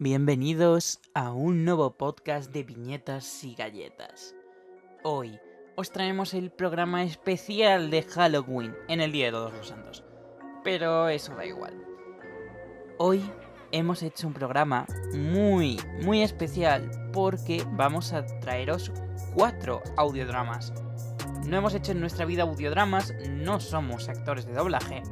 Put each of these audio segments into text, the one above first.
Bienvenidos a un nuevo podcast de viñetas y galletas. Hoy os traemos el programa especial de Halloween en el Día de Todos los Santos. Pero eso da igual. Hoy hemos hecho un programa muy especial porque vamos a traeros 4 audiodramas. No hemos hecho en nuestra vida audiodramas, no somos actores de doblaje.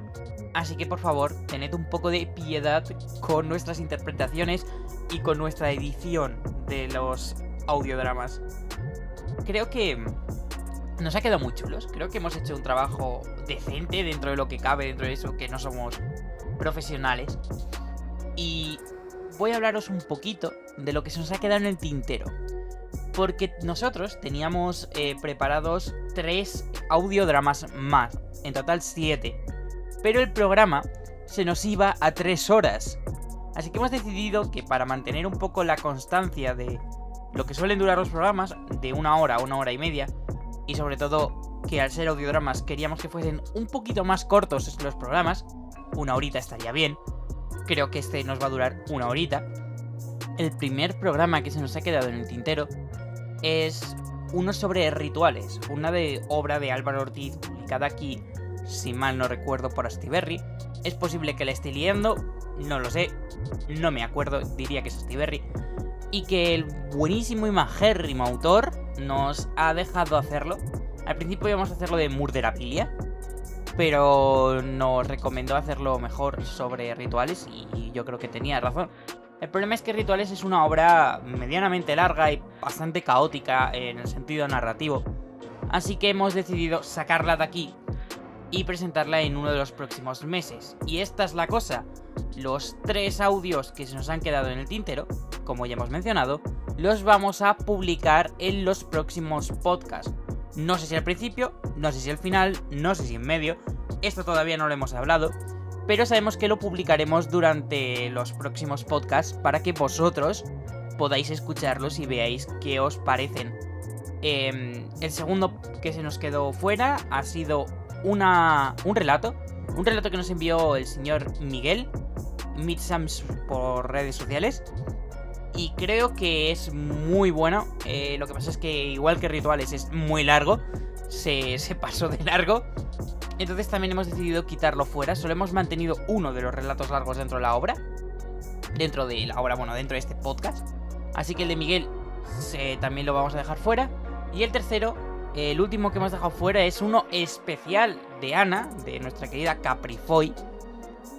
Así que por favor, tened un poco de piedad con nuestras interpretaciones y con nuestra edición de los audiodramas. Creo que nos ha quedado muy chulos. Creo que hemos hecho un trabajo decente dentro de lo que cabe, dentro de eso, que no somos profesionales. Y voy a hablaros un poquito de lo que se nos ha quedado en el tintero. Porque nosotros teníamos preparados 3 audiodramas más, en total 7. Pero el programa se nos iba a 3 horas. Así que hemos decidido que para mantener un poco la constancia de lo que suelen durar los programas, de 1 hora a 1 hora y media, y sobre todo que al ser audiodramas queríamos que fuesen un poquito más cortos los programas, 1 horita estaría bien, creo que este nos va a durar 1 horita. El primer programa que se nos ha quedado en el tintero es uno sobre rituales, una obra de Álvaro Ortiz publicada aquí, si mal no recuerdo, por Astiberri. Es posible que la esté liando, no lo sé, no me acuerdo, diría que es Astiberri. Y que el buenísimo y majérrimo autor nos ha dejado hacerlo. Al principio íbamos a hacerlo de Murderabilia, pero nos recomendó hacerlo mejor sobre rituales y yo creo que tenía razón. El problema es que Rituales es una obra medianamente larga y bastante caótica en el sentido narrativo. Así que hemos decidido sacarla de aquí y presentarla en uno de los próximos meses. Y esta es la cosa, los 3 audios que se nos han quedado en el tintero, como ya hemos mencionado, los vamos a publicar en los próximos podcasts. No sé si al principio, no sé si al final, no sé si en medio, esto todavía no lo hemos hablado, pero sabemos que lo publicaremos durante los próximos podcasts para que vosotros podáis escucharlos y veáis qué os parecen. El segundo que se nos quedó fuera ha sido un relato que nos envió el señor Miguel Mitsams por redes sociales, y creo que es muy bueno. Lo que pasa es que igual que Rituales es muy largo, se pasó de largo, entonces también hemos decidido quitarlo fuera. Solo hemos mantenido uno de los relatos largos dentro de la obra, dentro de este podcast, así que el de Miguel también lo vamos a dejar fuera. Y el tercero, el último que hemos dejado fuera, es uno especial de Ana, de nuestra querida Caprifoy,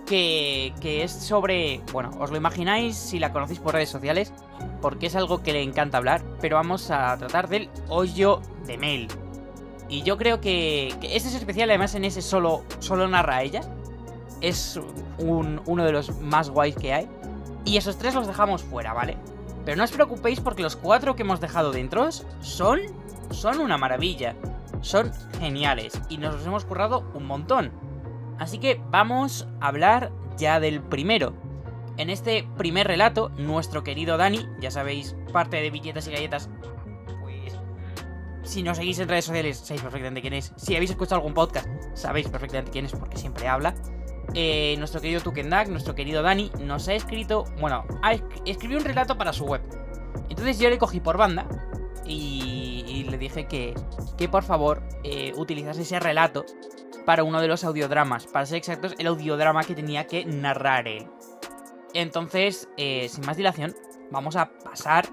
que es sobre... Bueno, os lo imagináis si la conocéis por redes sociales, porque es algo que le encanta hablar, pero vamos a tratar del hoyo de Mel. Y yo creo que este es especial, además en ese solo narra a ella. Es uno de los más guays que hay. Y esos 3 los dejamos fuera, ¿vale? Pero no os preocupéis porque los 4 que hemos dejado dentro son una maravilla. Son geniales y nos los hemos currado un montón. Así que vamos a hablar ya del primero. En este primer relato, nuestro querido Dani, ya sabéis, parte de Viñetas y Galletas, pues si nos seguís en redes sociales sabéis perfectamente quién es. Si habéis escuchado algún podcast, sabéis perfectamente quién es porque siempre habla. Nuestro querido Tukendak, nuestro querido Dani, nos ha escrito... Bueno, escribió un relato para su web. Entonces yo le cogí por banda y le dije que por favor utilizase ese relato para uno de los audiodramas. Para ser exactos, el audiodrama que tenía que narrar él. Entonces, sin más dilación, vamos a pasar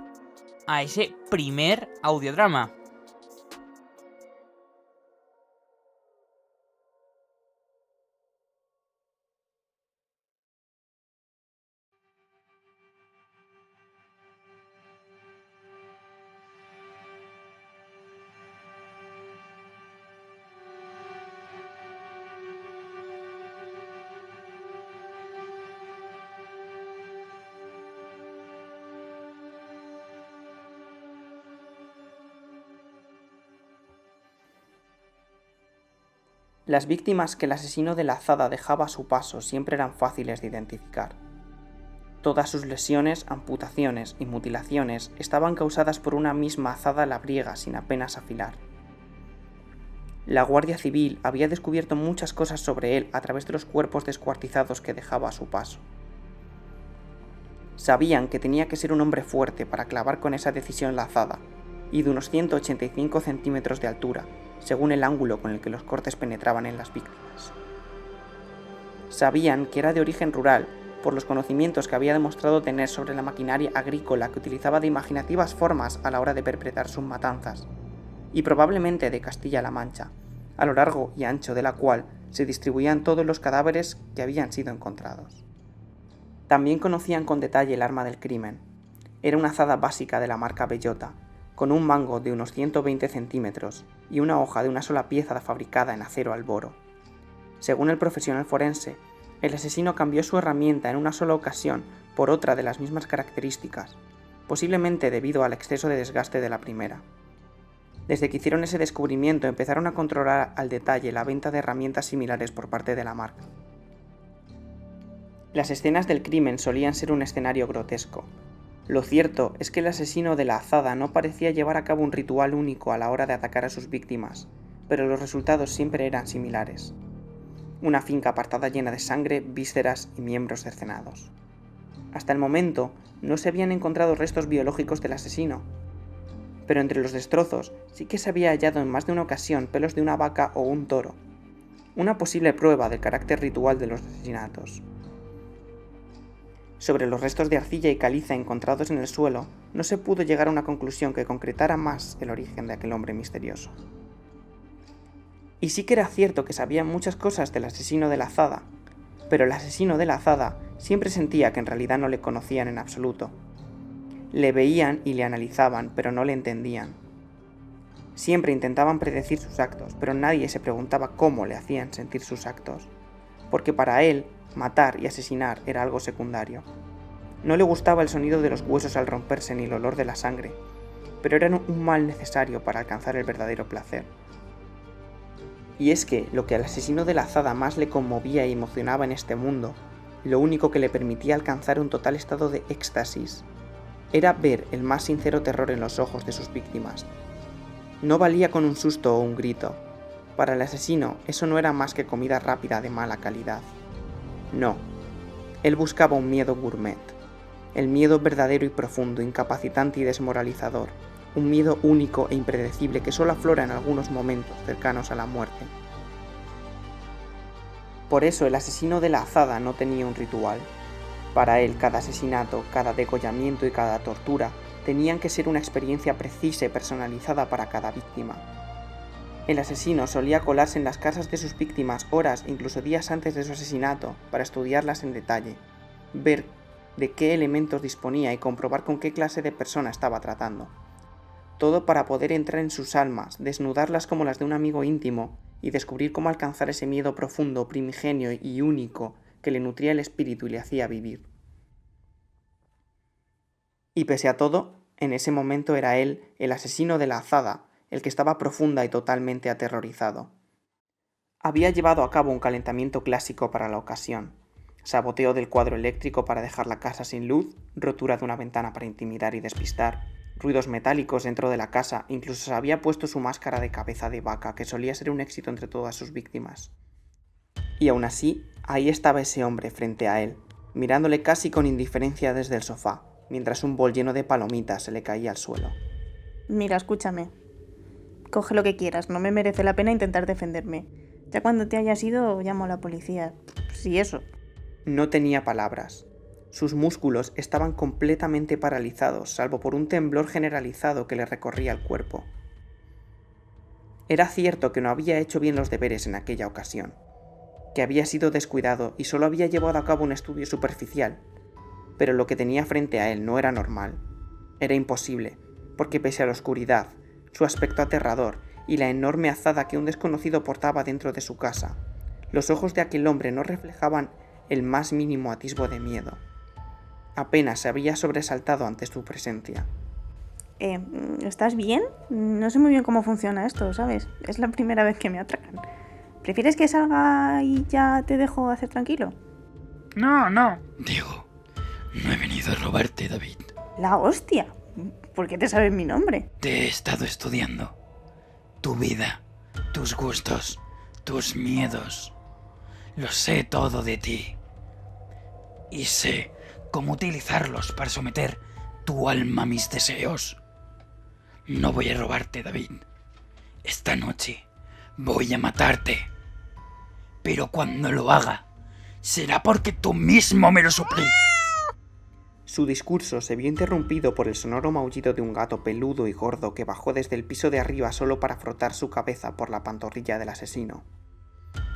a ese primer audiodrama. Las víctimas que el asesino de la azada dejaba a su paso siempre eran fáciles de identificar. Todas sus lesiones, amputaciones y mutilaciones estaban causadas por una misma azada labriega sin apenas afilar. La Guardia Civil había descubierto muchas cosas sobre él a través de los cuerpos descuartizados que dejaba a su paso. Sabían que tenía que ser un hombre fuerte para clavar con esa decisión la azada, y de unos 185 centímetros de altura, según el ángulo con el que los cortes penetraban en las víctimas. Sabían que era de origen rural, por los conocimientos que había demostrado tener sobre la maquinaria agrícola que utilizaba de imaginativas formas a la hora de perpetrar sus matanzas, y probablemente de Castilla-La Mancha, a lo largo y ancho de la cual se distribuían todos los cadáveres que habían sido encontrados. También conocían con detalle el arma del crimen. Era una azada básica de la marca Bellota, con un mango de unos 120 centímetros y una hoja de una sola pieza fabricada en acero al boro. Según el profesional forense, el asesino cambió su herramienta en una sola ocasión por otra de las mismas características, posiblemente debido al exceso de desgaste de la primera. Desde que hicieron ese descubrimiento empezaron a controlar al detalle la venta de herramientas similares por parte de la marca. Las escenas del crimen solían ser un escenario grotesco. Lo cierto es que el asesino de la azada no parecía llevar a cabo un ritual único a la hora de atacar a sus víctimas, pero los resultados siempre eran similares. Una finca apartada llena de sangre, vísceras y miembros cercenados. Hasta el momento no se habían encontrado restos biológicos del asesino, pero entre los destrozos sí que se había hallado en más de una ocasión pelos de una vaca o un toro, una posible prueba del carácter ritual de los asesinatos. Sobre los restos de arcilla y caliza encontrados en el suelo, no se pudo llegar a una conclusión que concretara más el origen de aquel hombre misterioso. Y sí que era cierto que sabían muchas cosas del asesino de la azada, pero el asesino de la azada siempre sentía que en realidad no le conocían en absoluto. Le veían y le analizaban, pero no le entendían. Siempre intentaban predecir sus actos, pero nadie se preguntaba cómo le hacían sentir sus actos, porque para él, matar y asesinar era algo secundario. No le gustaba el sonido de los huesos al romperse ni el olor de la sangre, pero eran un mal necesario para alcanzar el verdadero placer. Y es que lo que al asesino de la azada más le conmovía y emocionaba en este mundo, lo único que le permitía alcanzar un total estado de éxtasis, era ver el más sincero terror en los ojos de sus víctimas. No valía con un susto o un grito. Para el asesino eso no era más que comida rápida de mala calidad. No, él buscaba un miedo gourmet, el miedo verdadero y profundo, incapacitante y desmoralizador, un miedo único e impredecible que solo aflora en algunos momentos cercanos a la muerte. Por eso el asesino de la azada no tenía un ritual. Para él cada asesinato, cada degollamiento y cada tortura tenían que ser una experiencia precisa y personalizada para cada víctima. El asesino solía colarse en las casas de sus víctimas horas, incluso días antes de su asesinato, para estudiarlas en detalle, ver de qué elementos disponía y comprobar con qué clase de persona estaba tratando. Todo para poder entrar en sus almas, desnudarlas como las de un amigo íntimo y descubrir cómo alcanzar ese miedo profundo, primigenio y único que le nutría el espíritu y le hacía vivir. Y pese a todo, en ese momento era él, el asesino de la azada, el que estaba profunda y totalmente aterrorizado. Había llevado a cabo un calentamiento clásico para la ocasión, saboteo del cuadro eléctrico para dejar la casa sin luz, rotura de una ventana para intimidar y despistar, ruidos metálicos dentro de la casa, incluso se había puesto su máscara de cabeza de vaca, que solía ser un éxito entre todas sus víctimas. Y aún así, ahí estaba ese hombre frente a él, mirándole casi con indiferencia desde el sofá, mientras un bol lleno de palomitas se le caía al suelo. Mira, escúchame. Coge lo que quieras, no me merece la pena intentar defenderme. Ya cuando te hayas ido, llamo a la policía. Sí, eso. No tenía palabras. Sus músculos estaban completamente paralizados, salvo por un temblor generalizado que le recorría el cuerpo. Era cierto que no había hecho bien los deberes en aquella ocasión, que había sido descuidado y solo había llevado a cabo un estudio superficial, pero lo que tenía frente a él no era normal. Era imposible, porque pese a la oscuridad, su aspecto aterrador y la enorme azada que un desconocido portaba dentro de su casa, los ojos de aquel hombre no reflejaban el más mínimo atisbo de miedo. Apenas se había sobresaltado ante su presencia. ¿Estás bien? No sé muy bien cómo funciona esto, ¿sabes? Es la primera vez que me atracan. ¿Prefieres que salga y ya te dejo hacer tranquilo? No. Digo, no he venido a robarte, David. ¡La hostia! ¿Por qué te sabes mi nombre? Te he estado estudiando. Tu vida, tus gustos, tus miedos. Lo sé todo de ti. Y sé cómo utilizarlos para someter tu alma a mis deseos. No voy a robarte, David. Esta noche voy a matarte. Pero cuando lo haga, será porque tú mismo me lo suplí. Su discurso se vio interrumpido por el sonoro maullido de un gato peludo y gordo que bajó desde el piso de arriba solo para frotar su cabeza por la pantorrilla del asesino.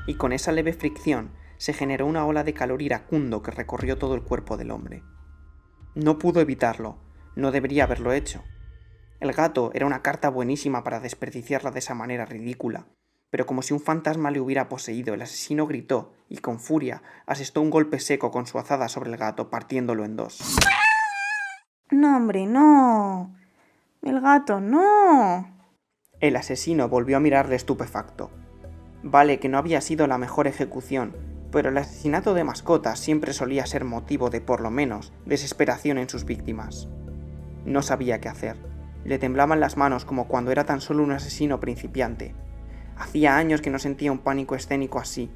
Y con esa leve fricción se generó una ola de calor iracundo que recorrió todo el cuerpo del hombre. No pudo evitarlo, no debería haberlo hecho. El gato era una carta buenísima para desperdiciarla de esa manera ridícula, pero como si un fantasma le hubiera poseído, el asesino gritó y con furia asestó un golpe seco con su azada sobre el gato, partiéndolo en dos. No, hombre, no. El gato, no. El asesino volvió a mirarle estupefacto. Vale que no había sido la mejor ejecución, pero el asesinato de mascotas siempre solía ser motivo de, por lo menos, desesperación en sus víctimas. No sabía qué hacer. Le temblaban las manos como cuando era tan solo un asesino principiante. Hacía años que no sentía un pánico escénico así.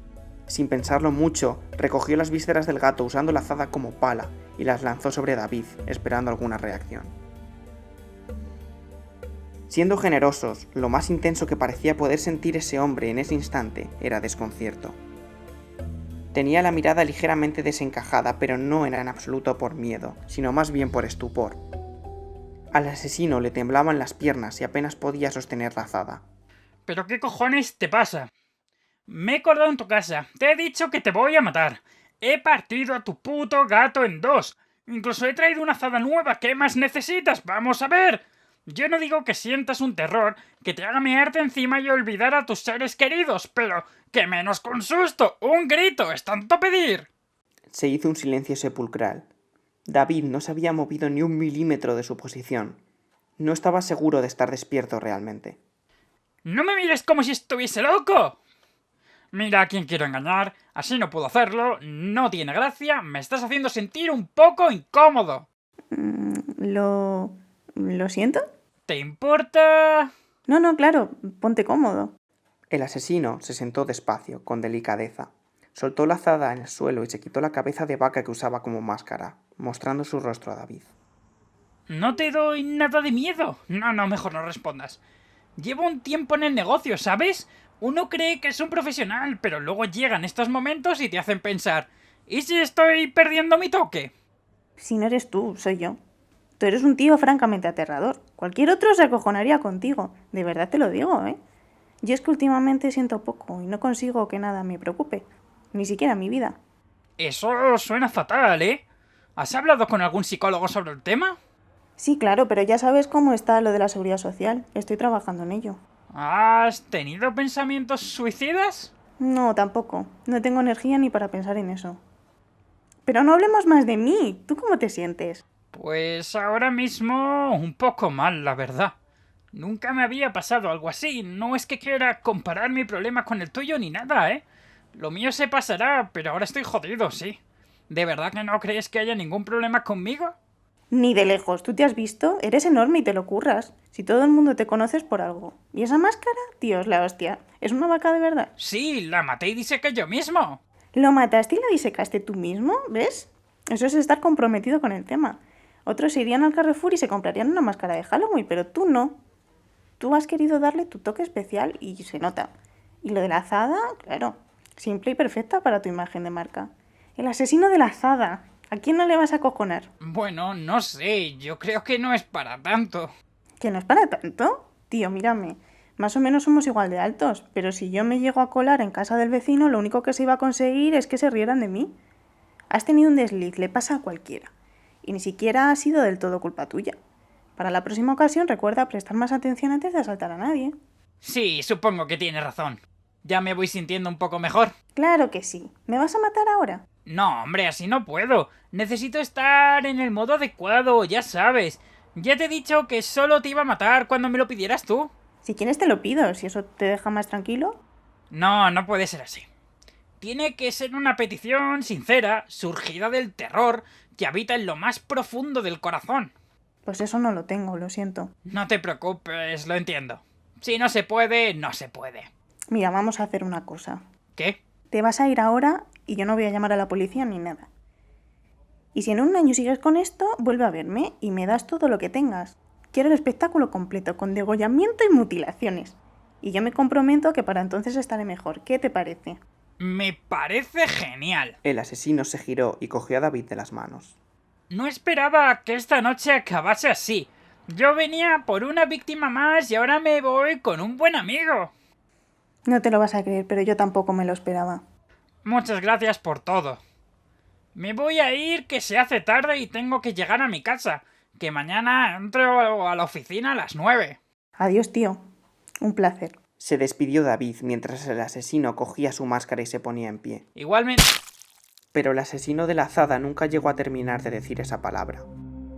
Sin pensarlo mucho, recogió las vísceras del gato usando la azada como pala y las lanzó sobre David, esperando alguna reacción. Siendo generosos, lo más intenso que parecía poder sentir ese hombre en ese instante era desconcierto. Tenía la mirada ligeramente desencajada, pero no era en absoluto por miedo, sino más bien por estupor. Al asesino le temblaban las piernas y apenas podía sostener la azada. ¿Pero qué cojones te pasa? Me he acordado en tu casa. Te he dicho que te voy a matar. He partido a tu puto gato en dos. Incluso he traído una azada nueva. ¿Qué más necesitas? ¡Vamos a ver! Yo no digo que sientas un terror que te haga mearte encima y olvidar a tus seres queridos, pero que menos que un susto, un grito, es tanto pedir. Se hizo un silencio sepulcral. David no se había movido ni un milímetro de su posición. No estaba seguro de estar despierto realmente. ¡No me mires como si estuviese loco! Mira a quién quiero engañar, así no puedo hacerlo, no tiene gracia, me estás haciendo sentir un poco incómodo. ¿Lo siento? ¿Te importa? No, claro, ponte cómodo. El asesino se sentó despacio, con delicadeza. Soltó la azada en el suelo y se quitó la cabeza de vaca que usaba como máscara, mostrando su rostro a David. No te doy nada de miedo. No, mejor no respondas. Llevo un tiempo en el negocio, ¿sabes? Uno cree que es un profesional, pero luego llegan estos momentos y te hacen pensar, ¿y si estoy perdiendo mi toque? Si no eres tú, soy yo. Tú eres un tío francamente aterrador. Cualquier otro se acojonaría contigo. De verdad te lo digo, ¿eh? Yo es que últimamente siento poco y no consigo que nada me preocupe. Ni siquiera mi vida. Eso suena fatal, ¿eh? ¿Has hablado con algún psicólogo sobre el tema? Sí, claro, pero ya sabes cómo está lo de la seguridad social. Estoy trabajando en ello. ¿Has tenido pensamientos suicidas? No, tampoco. No tengo energía ni para pensar en eso. Pero no hablemos más de mí. ¿Tú cómo te sientes? Pues ahora mismo un poco mal, la verdad. Nunca me había pasado algo así. No es que quiera comparar mi problema con el tuyo ni nada, ¿eh? Lo mío se pasará, pero ahora estoy jodido, sí. ¿De verdad que no crees que haya ningún problema conmigo? Ni de lejos. ¿Tú te has visto? Eres enorme y te lo curras. Si todo el mundo te conoce es por algo. ¿Y esa máscara? Dios, la hostia. ¿Es una vaca de verdad? Sí, la maté y disequé yo mismo. ¿Lo mataste y la disecaste tú mismo? ¿Ves? Eso es estar comprometido con el tema. Otros se irían al Carrefour y se comprarían una máscara de Halloween, pero tú no. Tú has querido darle tu toque especial y se nota. Y lo de la azada, claro, simple y perfecta para tu imagen de marca. El asesino de la azada. ¿A quién no le vas a acojonar? Bueno, no sé, yo creo que no es para tanto. ¿Que no es para tanto? Tío, mírame. Más o menos somos igual de altos, pero si yo me llego a colar en casa del vecino, lo único que se iba a conseguir es que se rieran de mí. Has tenido un desliz, le pasa a cualquiera. Y ni siquiera ha sido del todo culpa tuya. Para la próxima ocasión recuerda prestar más atención antes de asaltar a nadie. Sí, supongo que tienes razón. Ya me voy sintiendo un poco mejor. Claro que sí. ¿Me vas a matar ahora? No, hombre, así no puedo. Necesito estar en el modo adecuado, ya sabes. Ya te he dicho que solo te iba a matar cuando me lo pidieras tú. Si quieres te lo pido, si eso te deja más tranquilo. No puede ser así. Tiene que ser una petición sincera, surgida del terror, que habita en lo más profundo del corazón. Pues eso no lo tengo, lo siento. No te preocupes, lo entiendo. Si no se puede, no se puede. Mira, vamos a hacer una cosa. ¿Qué? Te vas a ir ahora y yo no voy a llamar a la policía ni nada. Y si en un año sigues con esto, vuelve a verme y me das todo lo que tengas. Quiero el espectáculo completo, con degollamiento y mutilaciones. Y yo me comprometo a que para entonces estaré mejor. ¿Qué te parece? Me parece genial. El asesino se giró y cogió a David de las manos. No esperaba que esta noche acabase así. Yo venía por una víctima más y ahora me voy con un buen amigo. No te lo vas a creer, pero yo tampoco me lo esperaba. Muchas gracias por todo. Me voy a ir, que se hace tarde y tengo que llegar a mi casa. Que mañana entro a la oficina a las 9. Adiós, tío. Un placer. Se despidió David mientras el asesino cogía su máscara y se ponía en pie. Igualmente... Pero el asesino de la azada nunca llegó a terminar de decir esa palabra.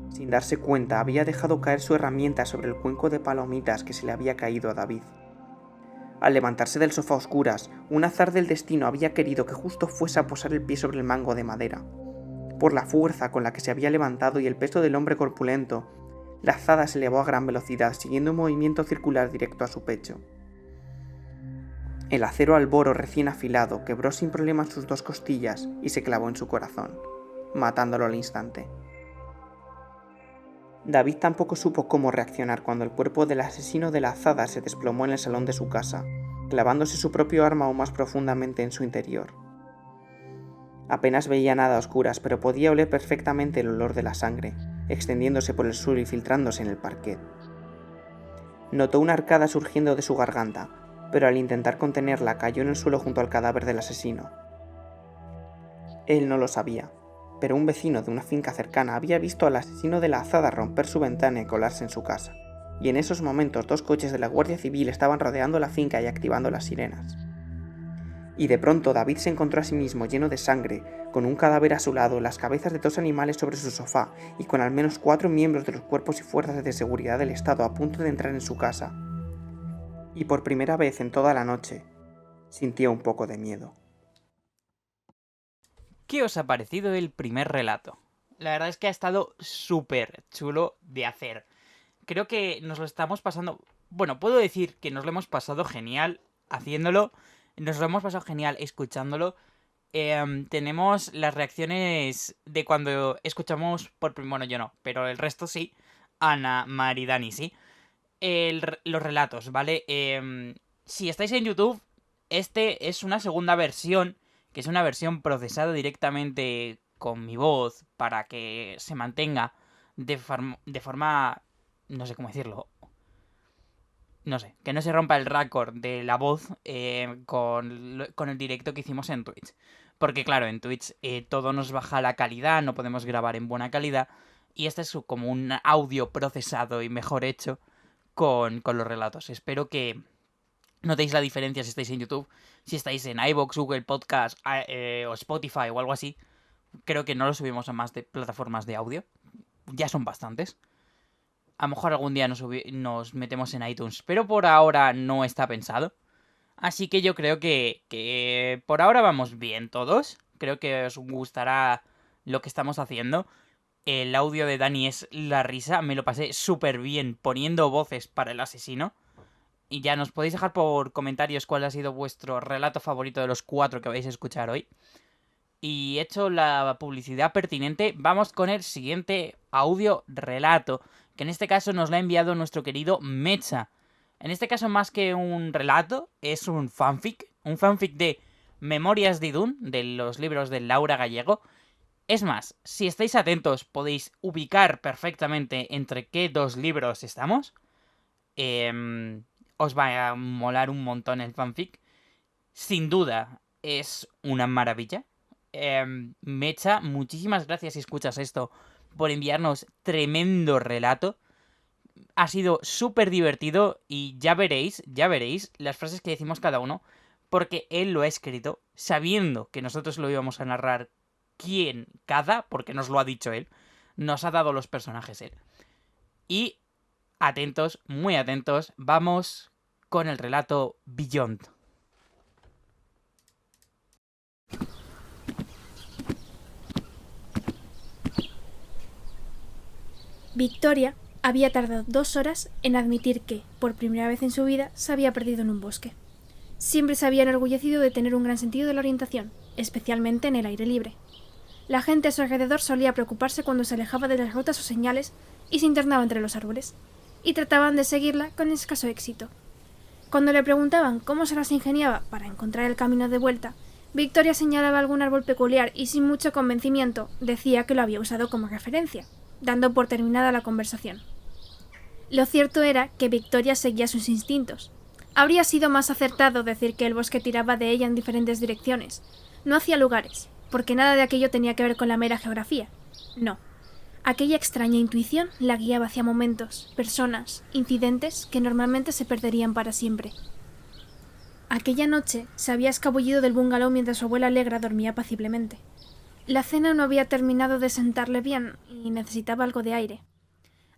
Sin darse cuenta, había dejado caer su herramienta sobre el cuenco de palomitas que se le había caído a David. Al levantarse del sofá a oscuras, un azar del destino había querido que justo fuese a posar el pie sobre el mango de madera. Por la fuerza con la que se había levantado y el peso del hombre corpulento, la azada se elevó a gran velocidad, siguiendo un movimiento circular directo a su pecho. El acero alboro recién afilado quebró sin problema sus 2 costillas y se clavó en su corazón, matándolo al instante. David tampoco supo cómo reaccionar cuando el cuerpo del asesino de la azada se desplomó en el salón de su casa, clavándose su propio arma aún más profundamente en su interior. Apenas veía nada a oscuras, pero podía oler perfectamente el olor de la sangre, extendiéndose por el suelo y filtrándose en el parquet. Notó una arcada surgiendo de su garganta, pero al intentar contenerla cayó en el suelo junto al cadáver del asesino. Él no lo sabía, pero un vecino de una finca cercana había visto al asesino de la azada romper su ventana y colarse en su casa, y en esos momentos 2 coches de la Guardia Civil estaban rodeando la finca y activando las sirenas. Y de pronto David se encontró a sí mismo lleno de sangre, con un cadáver a su lado, las cabezas de 2 animales sobre su sofá y con al menos 4 miembros de los cuerpos y fuerzas de seguridad del Estado a punto de entrar en su casa. Y por primera vez en toda la noche, sintió un poco de miedo. ¿Qué os ha parecido el primer relato? La verdad es que ha estado súper chulo de hacer. Creo que nos lo estamos pasando... Bueno, puedo decir que nos lo hemos pasado genial haciéndolo. Nos lo hemos pasado genial escuchándolo. Tenemos las reacciones de cuando escuchamos por... Bueno, yo no, pero el resto sí. Ana, Mari, Dani, sí. Los relatos, ¿vale? Si estáis en YouTube, este es una segunda versión, que es una versión procesada directamente con mi voz para que se mantenga de forma... No sé cómo decirlo. No sé, que no se rompa el récord de la voz con el directo que hicimos en Twitch. Porque claro, en Twitch todo nos baja la calidad, no podemos grabar en buena calidad. Y este es como un audio procesado y mejor hecho con los relatos. Espero que notéis la diferencia si estáis en YouTube. Si estáis en iVoox, Google Podcast o Spotify o algo así. Creo que no lo subimos a más de plataformas de audio. Ya son bastantes. A lo mejor algún día nos metemos en iTunes, pero por ahora no está pensado. Así que yo creo que por ahora vamos bien todos. Creo que os gustará lo que estamos haciendo. El audio de Dani es la risa. Me lo pasé súper bien poniendo voces para el asesino. Y ya nos podéis dejar por comentarios cuál ha sido vuestro relato favorito de los 4 que vais a escuchar hoy. Y hecho la publicidad pertinente, vamos con el siguiente audio relato, que en este caso nos lo ha enviado nuestro querido Mecha. En este caso, más que un relato, es un fanfic de Memorias de Idún, de los libros de Laura Gallego. Es más, si estáis atentos podéis ubicar perfectamente entre qué 2 libros estamos. Os va a molar un montón el fanfic. Sin duda, es una maravilla. Mecha, muchísimas gracias si escuchas esto por enviarnos tremendo relato. Ha sido súper divertido y ya veréis las frases que decimos cada uno, porque él lo ha escrito sabiendo que nosotros lo íbamos a narrar porque nos lo ha dicho él, nos ha dado los personajes él. Y atentos, muy atentos, vamos con el relato Beyond. Victoria había tardado 2 horas en admitir que, por primera vez en su vida, se había perdido en un bosque. Siempre se había enorgullecido de tener un gran sentido de la orientación, especialmente en el aire libre. La gente a su alrededor solía preocuparse cuando se alejaba de las rutas o señales y se internaba entre los árboles, y trataban de seguirla con escaso éxito. Cuando le preguntaban cómo se las ingeniaba para encontrar el camino de vuelta, Victoria señalaba algún árbol peculiar y sin mucho convencimiento decía que lo había usado como referencia, dando por terminada la conversación. Lo cierto era que Victoria seguía sus instintos. Habría sido más acertado decir que el bosque tiraba de ella en diferentes direcciones, no hacia lugares, porque nada de aquello tenía que ver con la mera geografía. No. Aquella extraña intuición la guiaba hacia momentos, personas, incidentes que normalmente se perderían para siempre. Aquella noche se había escabullido del bungalow mientras su abuela Alegra dormía apaciblemente. La cena no había terminado de sentarle bien y necesitaba algo de aire.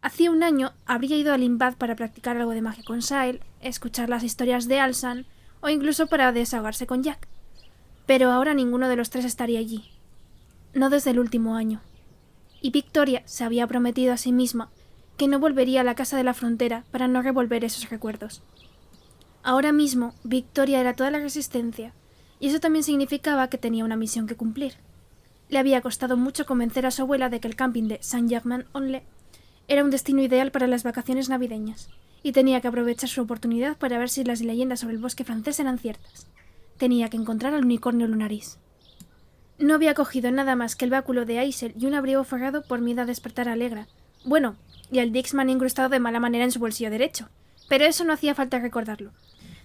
Hacía un año habría ido a Limbad para practicar algo de magia con Sael, escuchar las historias de Alsan o incluso para desahogarse con Jack. Pero ahora ninguno de los tres estaría allí. No desde el último año. Y Victoria se había prometido a sí misma que no volvería a la casa de la frontera para no revolver esos recuerdos. Ahora mismo, Victoria era toda la resistencia, y eso también significaba que tenía una misión que cumplir. Le había costado mucho convencer a su abuela de que el camping de Saint-Germain-en-Laye era un destino ideal para las vacaciones navideñas, y tenía que aprovechar su oportunidad para ver si las leyendas sobre el bosque francés eran ciertas. Tenía que encontrar al unicornio Lunaris. No había cogido nada más que el báculo de Aisel y un abrigo forrado por miedo a despertar a Alegra. Bueno, y al Dixman incrustado de mala manera en su bolsillo derecho, pero eso no hacía falta recordarlo.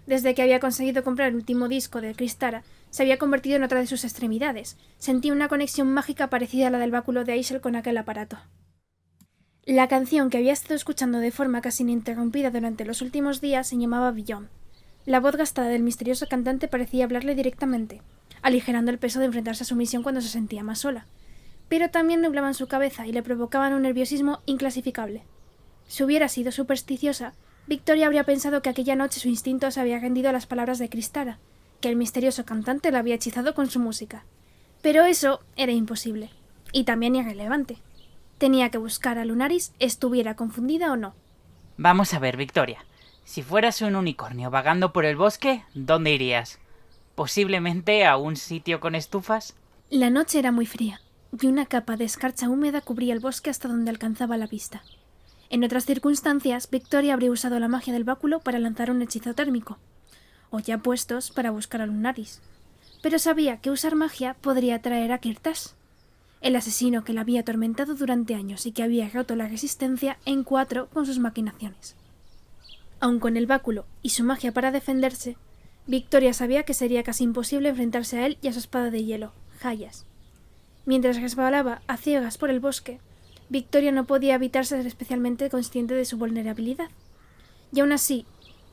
Desde que había conseguido comprar el último disco de Kristara, se había convertido en otra de sus extremidades. Sentía una conexión mágica parecida a la del báculo de Aisel con aquel aparato. La canción que había estado escuchando de forma casi ininterrumpida durante los últimos días se llamaba Beyond. La voz gastada del misterioso cantante parecía hablarle directamente, aligerando el peso de enfrentarse a su misión cuando se sentía más sola. Pero también nublaban su cabeza y le provocaban un nerviosismo inclasificable. Si hubiera sido supersticiosa, Victoria habría pensado que aquella noche su instinto se había rendido a las palabras de Kristara, que el misterioso cantante la había hechizado con su música. Pero eso era imposible, y también irrelevante. Tenía que buscar a Lunaris, estuviera confundida o no. Vamos a ver, Victoria. Si fueras un unicornio vagando por el bosque, ¿dónde irías? ¿Posiblemente a un sitio con estufas? La noche era muy fría, y una capa de escarcha húmeda cubría el bosque hasta donde alcanzaba la vista. En otras circunstancias, Victoria habría usado la magia del báculo para lanzar un hechizo térmico, o ya puestos para buscar a Lunaris. Pero sabía que usar magia podría atraer a Kirtas, el asesino que la había atormentado durante años y que había roto la resistencia en 4 con sus maquinaciones. Aun con el báculo y su magia para defenderse, Victoria sabía que sería casi imposible enfrentarse a él y a su espada de hielo, Hayas. Mientras resbalaba a ciegas por el bosque, Victoria no podía evitar ser especialmente consciente de su vulnerabilidad. Y aún así,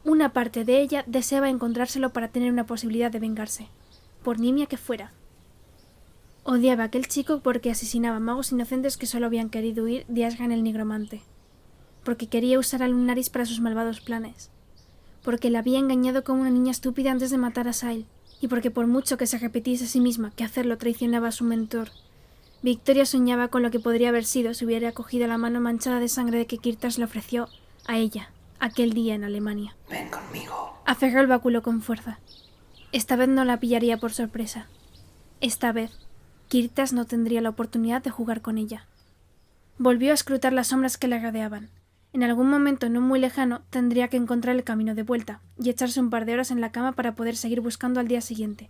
una parte de ella deseaba encontrárselo para tener una posibilidad de vengarse, por nimia que fuera. Odiaba a aquel chico porque asesinaba magos inocentes que solo habían querido huir de Asgan el nigromante, porque quería usar a Lunaris para sus malvados planes, porque la había engañado como una niña estúpida antes de matar a Sael, y porque por mucho que se repitiese a sí misma que hacerlo traicionaba a su mentor, Victoria soñaba con lo que podría haber sido si hubiera cogido la mano manchada de sangre de que Kirtas le ofreció a ella aquel día en Alemania. Ven conmigo. Aferró el báculo con fuerza. Esta vez no la pillaría por sorpresa. Esta vez, Kirtas no tendría la oportunidad de jugar con ella. Volvió a escrutar las sombras que la rodeaban. En algún momento no muy lejano tendría que encontrar el camino de vuelta y echarse un par de horas en la cama para poder seguir buscando al día siguiente.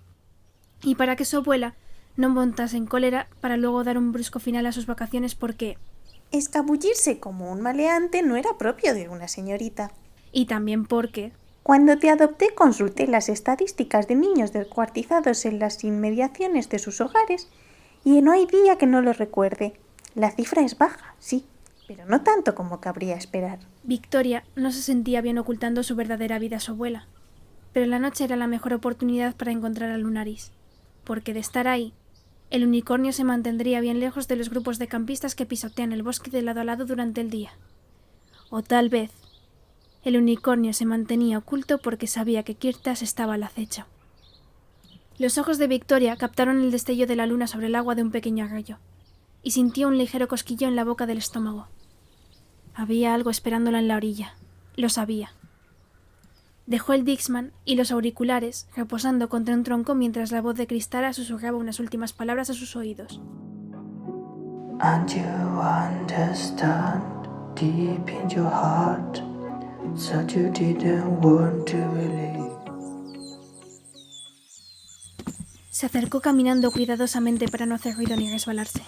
Y para que su abuela no montase en cólera para luego dar un brusco final a sus vacaciones porque... Escabullirse como un maleante no era propio de una señorita. Y también porque... Cuando te adopté consulté las estadísticas de niños descuartizados en las inmediaciones de sus hogares y no hay día que no lo recuerde. La cifra es baja, sí, pero no tanto como cabría esperar. Victoria no se sentía bien ocultando su verdadera vida a su abuela, pero la noche era la mejor oportunidad para encontrar a Lunaris, porque de estar ahí, el unicornio se mantendría bien lejos de los grupos de campistas que pisotean el bosque de lado a lado durante el día. O tal vez, el unicornio se mantenía oculto porque sabía que Kirtas estaba al acecho. Los ojos de Victoria captaron el destello de la luna sobre el agua de un pequeño arroyo, y sintió un ligero cosquillo en la boca del estómago. Había algo esperándola en la orilla, lo sabía. Dejó el Dixman y los auriculares reposando contra un tronco mientras la voz de Kristara susurraba unas últimas palabras a sus oídos. And you understand deep in your heart that you didn't want to believe. Se acercó caminando cuidadosamente para no hacer ruido ni resbalarse.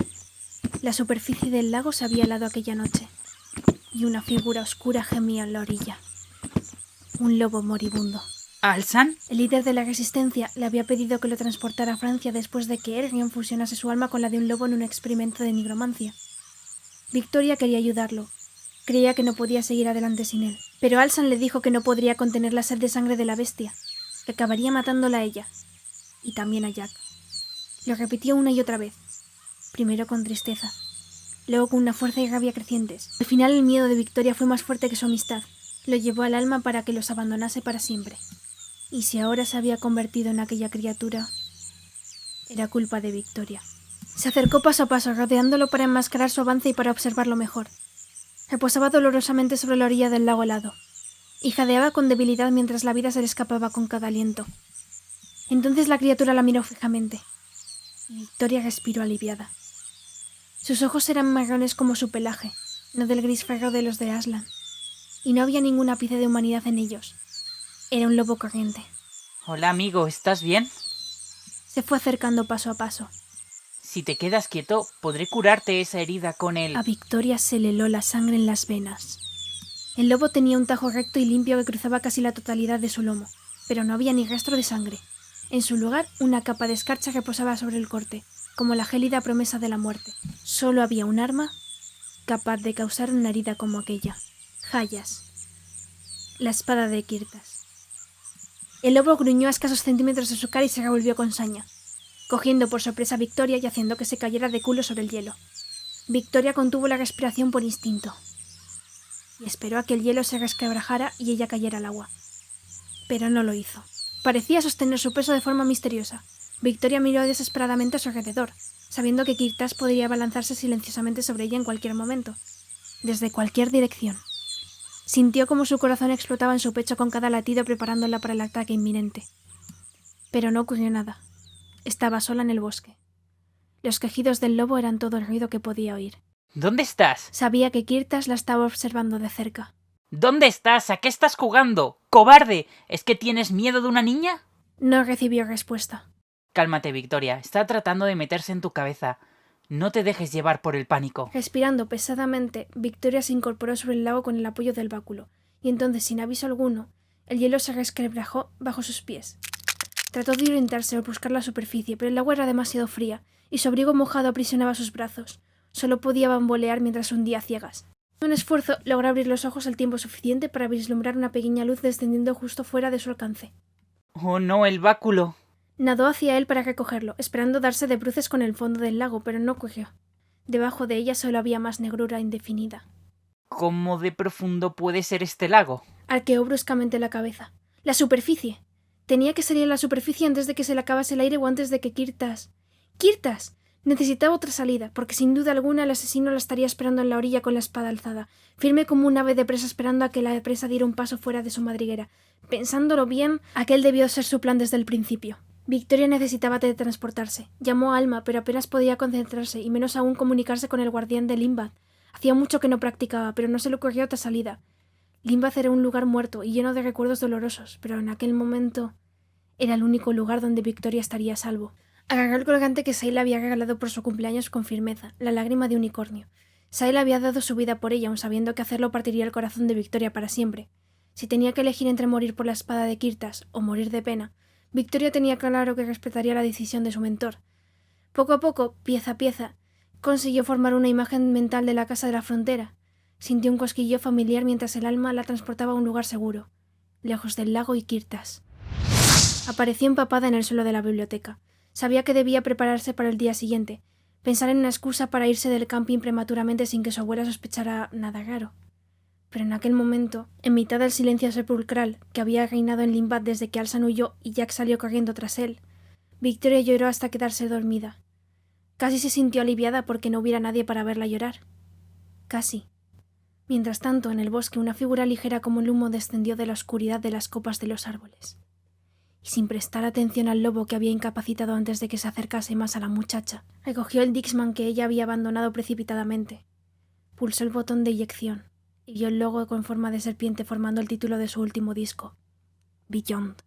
La superficie del lago se había helado aquella noche, y una figura oscura gemía en la orilla. Un lobo moribundo. ¿Alsan? El líder de la resistencia le había pedido que lo transportara a Francia después de que Ergen fusionase su alma con la de un lobo en un experimento de nigromancia. Victoria quería ayudarlo. Creía que no podía seguir adelante sin él. Pero Alsan le dijo que no podría contener la sed de sangre de la bestia, que acabaría matándola a ella, y también a Jack. Lo repitió una y otra vez, primero con tristeza, luego con una fuerza y rabia crecientes. Al final el miedo de Victoria fue más fuerte que su amistad. Lo llevó al alma para que los abandonase para siempre. Y si ahora se había convertido en aquella criatura, era culpa de Victoria. Se acercó paso a paso, rodeándolo para enmascarar su avance y para observarlo mejor. Reposaba dolorosamente sobre la orilla del lago helado, y jadeaba con debilidad mientras la vida se le escapaba con cada aliento. Entonces la criatura la miró fijamente, y Victoria respiró aliviada. Sus ojos eran marrones como su pelaje, no del gris ferro de los de Aslan, y no había ningún ápice de humanidad en ellos. Era un lobo corriente. Hola amigo, ¿estás bien? Se fue acercando paso a paso. Si te quedas quieto, podré curarte esa herida con el... A Victoria se le heló la sangre en las venas. El lobo tenía un tajo recto y limpio que cruzaba casi la totalidad de su lomo, pero no había ni rastro de sangre. En su lugar, una capa de escarcha reposaba sobre el corte, como la gélida promesa de la muerte. Solo había un arma capaz de causar una herida como aquella. Hayas. La espada de Kirtas. El lobo gruñó a escasos centímetros de su cara y se revolvió con saña, cogiendo por sorpresa a Victoria y haciendo que se cayera de culo sobre el hielo. Victoria contuvo la respiración por instinto y esperó a que el hielo se resquebrajara y ella cayera al agua. Pero no lo hizo. Parecía sostener su peso de forma misteriosa. Victoria miró desesperadamente a su alrededor, sabiendo que Kirtas podría abalanzarse silenciosamente sobre ella en cualquier momento, desde cualquier dirección. Sintió como su corazón explotaba en su pecho con cada latido preparándola para el ataque inminente. Pero no ocurrió nada. Estaba sola en el bosque. Los quejidos del lobo eran todo el ruido que podía oír. ¿Dónde estás? Sabía que Kirtas la estaba observando de cerca. ¿Dónde estás? ¿A qué estás jugando? ¡Cobarde! ¿Es que tienes miedo de una niña? No recibió respuesta. Cálmate, Victoria. Está tratando de meterse en tu cabeza. No te dejes llevar por el pánico. Respirando pesadamente, Victoria se incorporó sobre el lago con el apoyo del báculo, y entonces, sin aviso alguno, el hielo se resquebrajó bajo sus pies. Trató de orientarse o buscar la superficie, pero el agua era demasiado fría, y su abrigo mojado aprisionaba sus brazos. Solo podía bambolear mientras hundía a ciegas. En un esfuerzo, logró abrir los ojos el tiempo suficiente para vislumbrar una pequeña luz descendiendo justo fuera de su alcance. ¡Oh no, el báculo! Nadó hacia él para recogerlo, esperando darse de bruces con el fondo del lago, pero no ocurrió. Debajo de ella solo había más negrura indefinida. ¿Cómo de profundo puede ser este lago? Arqueó bruscamente la cabeza. ¡La superficie! Tenía que salir a la superficie antes de que se le acabase el aire o antes de que Kirtas... ¡Kirtas! Necesitaba otra salida, porque sin duda alguna el asesino la estaría esperando en la orilla con la espada alzada, firme como un ave de presa esperando a que la presa diera un paso fuera de su madriguera. Pensándolo bien, aquel debió ser su plan desde el principio. Victoria necesitaba teletransportarse. Llamó a Alma, pero apenas podía concentrarse, y menos aún comunicarse con el guardián de Limbad. Hacía mucho que no practicaba, pero no se le ocurrió otra salida. Limbad era un lugar muerto y lleno de recuerdos dolorosos, pero en aquel momento era el único lugar donde Victoria estaría a salvo. Agarró el colgante que Sai le había regalado por su cumpleaños con firmeza, la lágrima de unicornio. Sai le había dado su vida por ella, aun sabiendo que hacerlo partiría el corazón de Victoria para siempre. Si tenía que elegir entre morir por la espada de Kirtas o morir de pena, Victoria tenía claro que respetaría la decisión de su mentor. Poco a poco, pieza a pieza, consiguió formar una imagen mental de la casa de la frontera. Sintió un cosquilleo familiar mientras el alma la transportaba a un lugar seguro, lejos del lago y Kirtas. Apareció empapada en el suelo de la biblioteca. Sabía que debía prepararse para el día siguiente, pensar en una excusa para irse del camping prematuramente sin que su abuela sospechara nada raro. Pero en aquel momento, en mitad del silencio sepulcral que había reinado en Limbad desde que Alsan huyó y Jack salió corriendo tras él, Victoria lloró hasta quedarse dormida. Casi se sintió aliviada porque no hubiera nadie para verla llorar. Casi. Mientras tanto, en el bosque una figura ligera como el humo descendió de la oscuridad de las copas de los árboles. y sin prestar atención al lobo que había incapacitado antes de que se acercase más a la muchacha, recogió el Dixman que ella había abandonado precipitadamente. Pulsó el botón de eyección y vio el logo con forma de serpiente formando el título de su último disco, Beyond.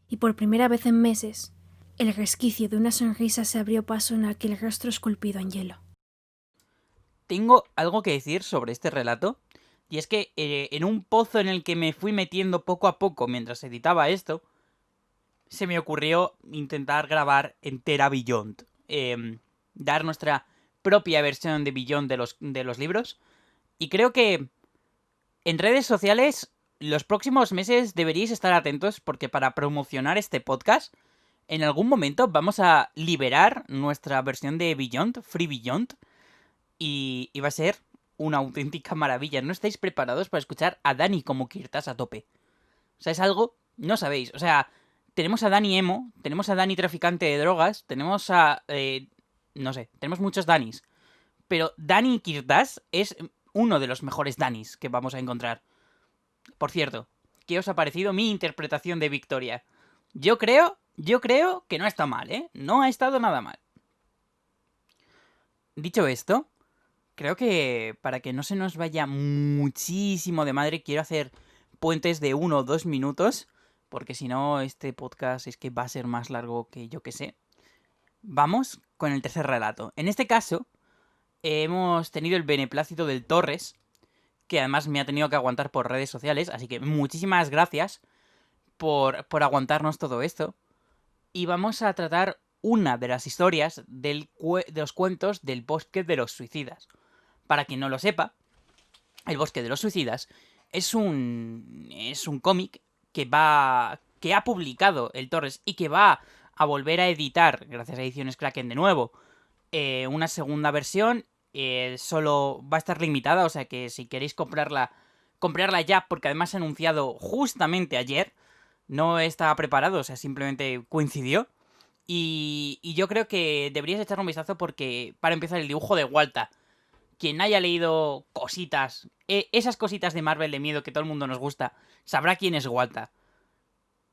Y por primera vez en meses, el resquicio de una sonrisa se abrió paso en aquel rostro esculpido en hielo. Tengo algo que decir sobre este relato, y es que en un pozo en el que me fui metiendo poco a poco mientras editaba esto, se me ocurrió intentar grabar entera Beyond. Dar nuestra propia versión de Beyond de los libros. Y creo que en redes sociales los próximos meses deberíais estar atentos porque para promocionar este podcast, en algún momento vamos a liberar nuestra versión de Beyond, Free Beyond, y va a ser una auténtica maravilla. ¿No estáis preparados para escuchar a Dani como Kirtas a tope? O sea, es algo... No sabéis, o sea... Tenemos a Dani emo, tenemos a Dani traficante de drogas, tenemos a... no sé, tenemos muchos Danis. Pero Dani Kirtas es uno de los mejores Danis que vamos a encontrar. Por cierto, ¿qué os ha parecido mi interpretación de Victoria? Yo creo que no está mal, ¿eh? No ha estado nada mal. Dicho esto, creo que para que no se nos vaya muchísimo de madre, quiero hacer puentes de 1 o 2 minutos... Porque si no, este podcast es que va a ser más largo que yo que sé. Vamos con el tercer relato. En este caso, hemos tenido el beneplácito del Torres, que además me ha tenido que aguantar por redes sociales. Así que muchísimas gracias por aguantarnos todo esto. Y vamos a tratar una de las historias de los cuentos del Bosque de los Suicidas. Para quien no lo sepa, el Bosque de los Suicidas es un cómic que ha publicado el Torres y que va a volver a editar, gracias a Ediciones Kraken de nuevo, una segunda versión. Solo va a estar limitada, o sea que si queréis comprarla ya, porque además se ha anunciado justamente ayer. No estaba preparado, o sea, simplemente coincidió. Y yo creo que deberíais echar un vistazo porque, para empezar, el dibujo de Walta. Quien haya leído cositas, esas cositas de Marvel de miedo que todo el mundo nos gusta, sabrá quién es Walta.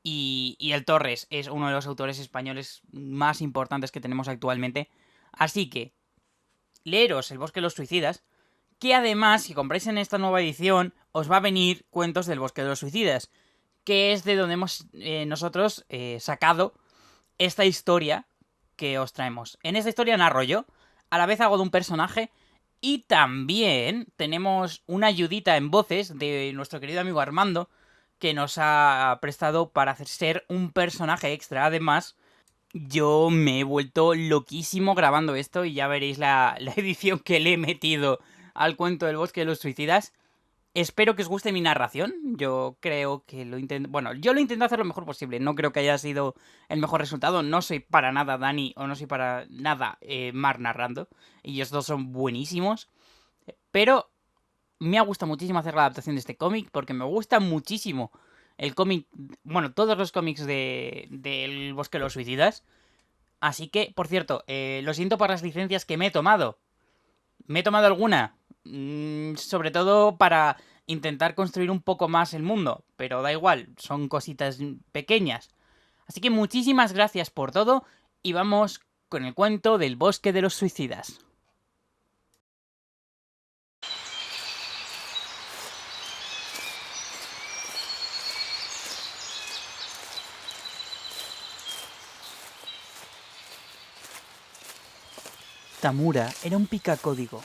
Y el Torres es uno de los autores españoles más importantes que tenemos actualmente. Así que, leeros El Bosque de los Suicidas, que además, si compráis en esta nueva edición, os va a venir Cuentos del Bosque de los Suicidas, que es de donde hemos nosotros sacado esta historia que os traemos. En esta historia narro yo, a la vez hago de un personaje. Y también tenemos una ayudita en voces de nuestro querido amigo Armando, que nos ha prestado para hacer ser un personaje extra. Además, yo me he vuelto loquísimo grabando esto y ya veréis la edición que le he metido al cuento del Bosque de los Suicidas. Espero que os guste mi narración. Yo creo que lo intento... Bueno, yo lo intento hacer lo mejor posible. No creo que haya sido el mejor resultado. No soy para nada Dani o no soy para nada Mar narrando. Y ellos dos son buenísimos. Pero me ha gustado muchísimo hacer la adaptación de este cómic porque me gusta muchísimo el cómic... Bueno, todos los cómics del Bosque de los Suicidas. Así que, por cierto, lo siento por las licencias que me he tomado. Me he tomado alguna... sobre todo para intentar construir un poco más el mundo, pero da igual, son cositas pequeñas. Así que muchísimas gracias por todo y vamos con el cuento del Bosque de los Suicidas. Tamura era un picacódigo,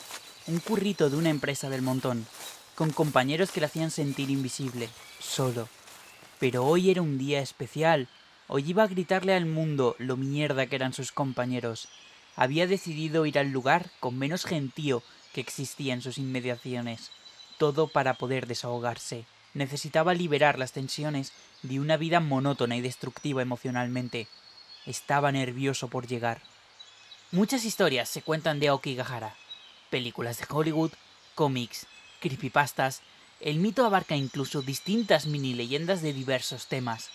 un currito de una empresa del montón, con compañeros que le hacían sentir invisible, solo. Pero hoy era un día especial. Hoy iba a gritarle al mundo lo mierda que eran sus compañeros. Había decidido ir al lugar con menos gentío que existía en sus inmediaciones. Todo para poder desahogarse. Necesitaba liberar las tensiones de una vida monótona y destructiva emocionalmente. Estaba nervioso por llegar. Muchas historias se cuentan de Aokigahara. Películas de Hollywood, cómics, creepypastas. El mito abarca incluso distintas mini leyendas de diversos temas.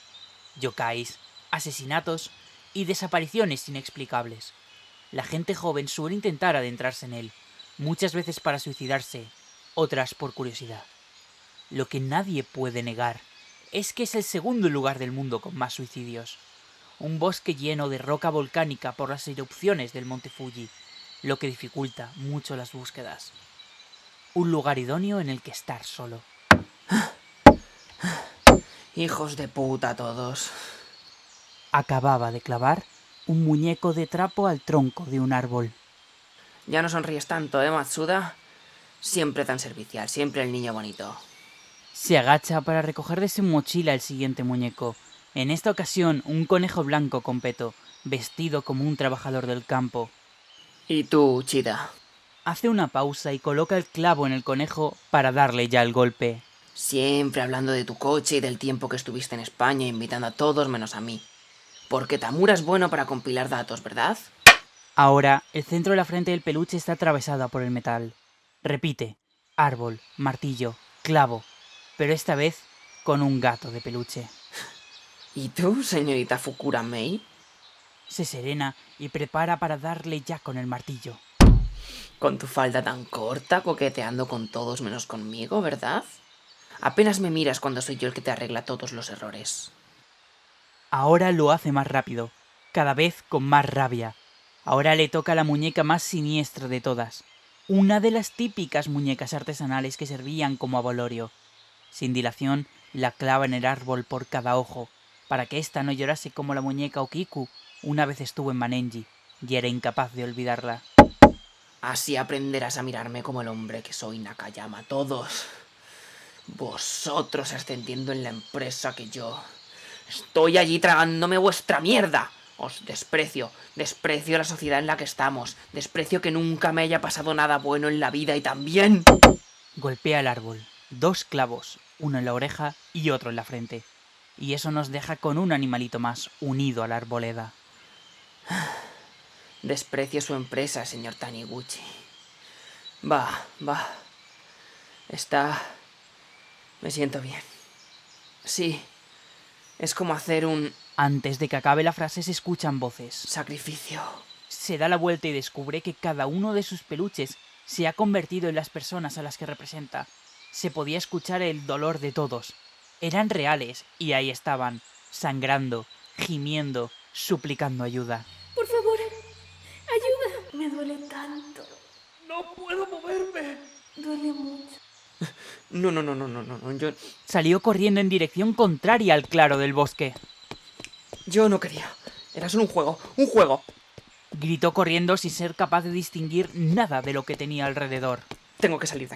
Yokais, asesinatos y desapariciones inexplicables. La gente joven suele intentar adentrarse en él, muchas veces para suicidarse, otras por curiosidad. Lo que nadie puede negar es que es el segundo lugar del mundo con más suicidios. Un bosque lleno de roca volcánica por las erupciones del monte Fuji, lo que dificulta mucho las búsquedas. Un lugar idóneo en el que estar solo. Hijos de puta todos. Acababa de clavar un muñeco de trapo al tronco de un árbol. Ya no sonríes tanto, Matsuda? Siempre tan servicial, siempre el niño bonito. Se agacha para recoger de su mochila el siguiente muñeco. En esta ocasión, un conejo blanco con peto, vestido como un trabajador del campo. ¿Y tú, Chida? Hace una pausa y coloca el clavo en el conejo para darle ya el golpe. Siempre hablando de tu coche y del tiempo que estuviste en España, invitando a todos menos a mí. Porque Tamura es bueno para compilar datos, ¿verdad? Ahora, el centro de la frente del peluche está atravesada por el metal. Repite, árbol, martillo, clavo, pero esta vez con un gato de peluche. ¿Y tú, señorita Fukura Mei? Se serena y prepara para darle ya con el martillo. Con tu falda tan corta, coqueteando con todos menos conmigo, ¿verdad? Apenas me miras cuando soy yo el que te arregla todos los errores. Ahora lo hace más rápido, cada vez con más rabia. Ahora le toca la muñeca más siniestra de todas. Una de las típicas muñecas artesanales que servían como abalorio. Sin dilación, la clava en el árbol por cada ojo, para que ésta no llorase como la muñeca Okiku una vez estuvo en Manenji, y era incapaz de olvidarla. Así aprenderás a mirarme como el hombre que soy, Nakayama, todos. Vosotros ascendiendo en la empresa que yo. Estoy allí tragándome vuestra mierda. Os desprecio, desprecio la sociedad en la que estamos, desprecio que nunca me haya pasado nada bueno en la vida y también... Golpea el árbol, 2 clavos, uno en la oreja y otro en la frente. Y eso nos deja con un animalito más unido a la arboleda. Desprecio su empresa, señor Taniguchi. Va. Me siento bien. Sí, es como hacer un Antes de que acabe la frase se escuchan voces. sacrificio. Se da la vuelta y descubre que cada uno de sus peluches se ha convertido en las personas a las que representa. Se podía escuchar el dolor de todos. Eran reales y ahí estaban, sangrando, gimiendo, suplicando ayuda. Por favor, ayuda. Me duele tanto. ¡No puedo moverme! Duele mucho. No, Salió corriendo en dirección contraria al claro del bosque. yo no quería. Era solo un juego. Gritó corriendo sin ser capaz de distinguir nada de lo que tenía alrededor. Tengo que salir de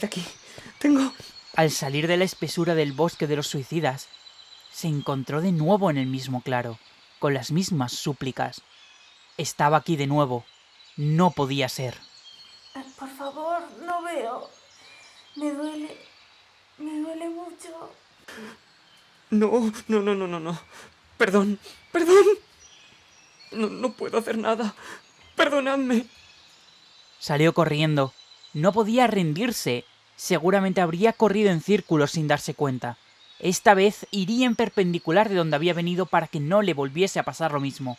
aquí. Al salir de la espesura del bosque de los suicidas, se encontró de nuevo en el mismo claro, con las mismas súplicas. Estaba aquí de nuevo. No podía ser. Por favor, no veo. Me duele mucho. No. Perdón. No puedo hacer nada. Perdonadme. Salió corriendo. No podía rendirse. Seguramente habría corrido en círculos sin darse cuenta. Esta vez iría en perpendicular de donde había venido para que no le volviese a pasar lo mismo.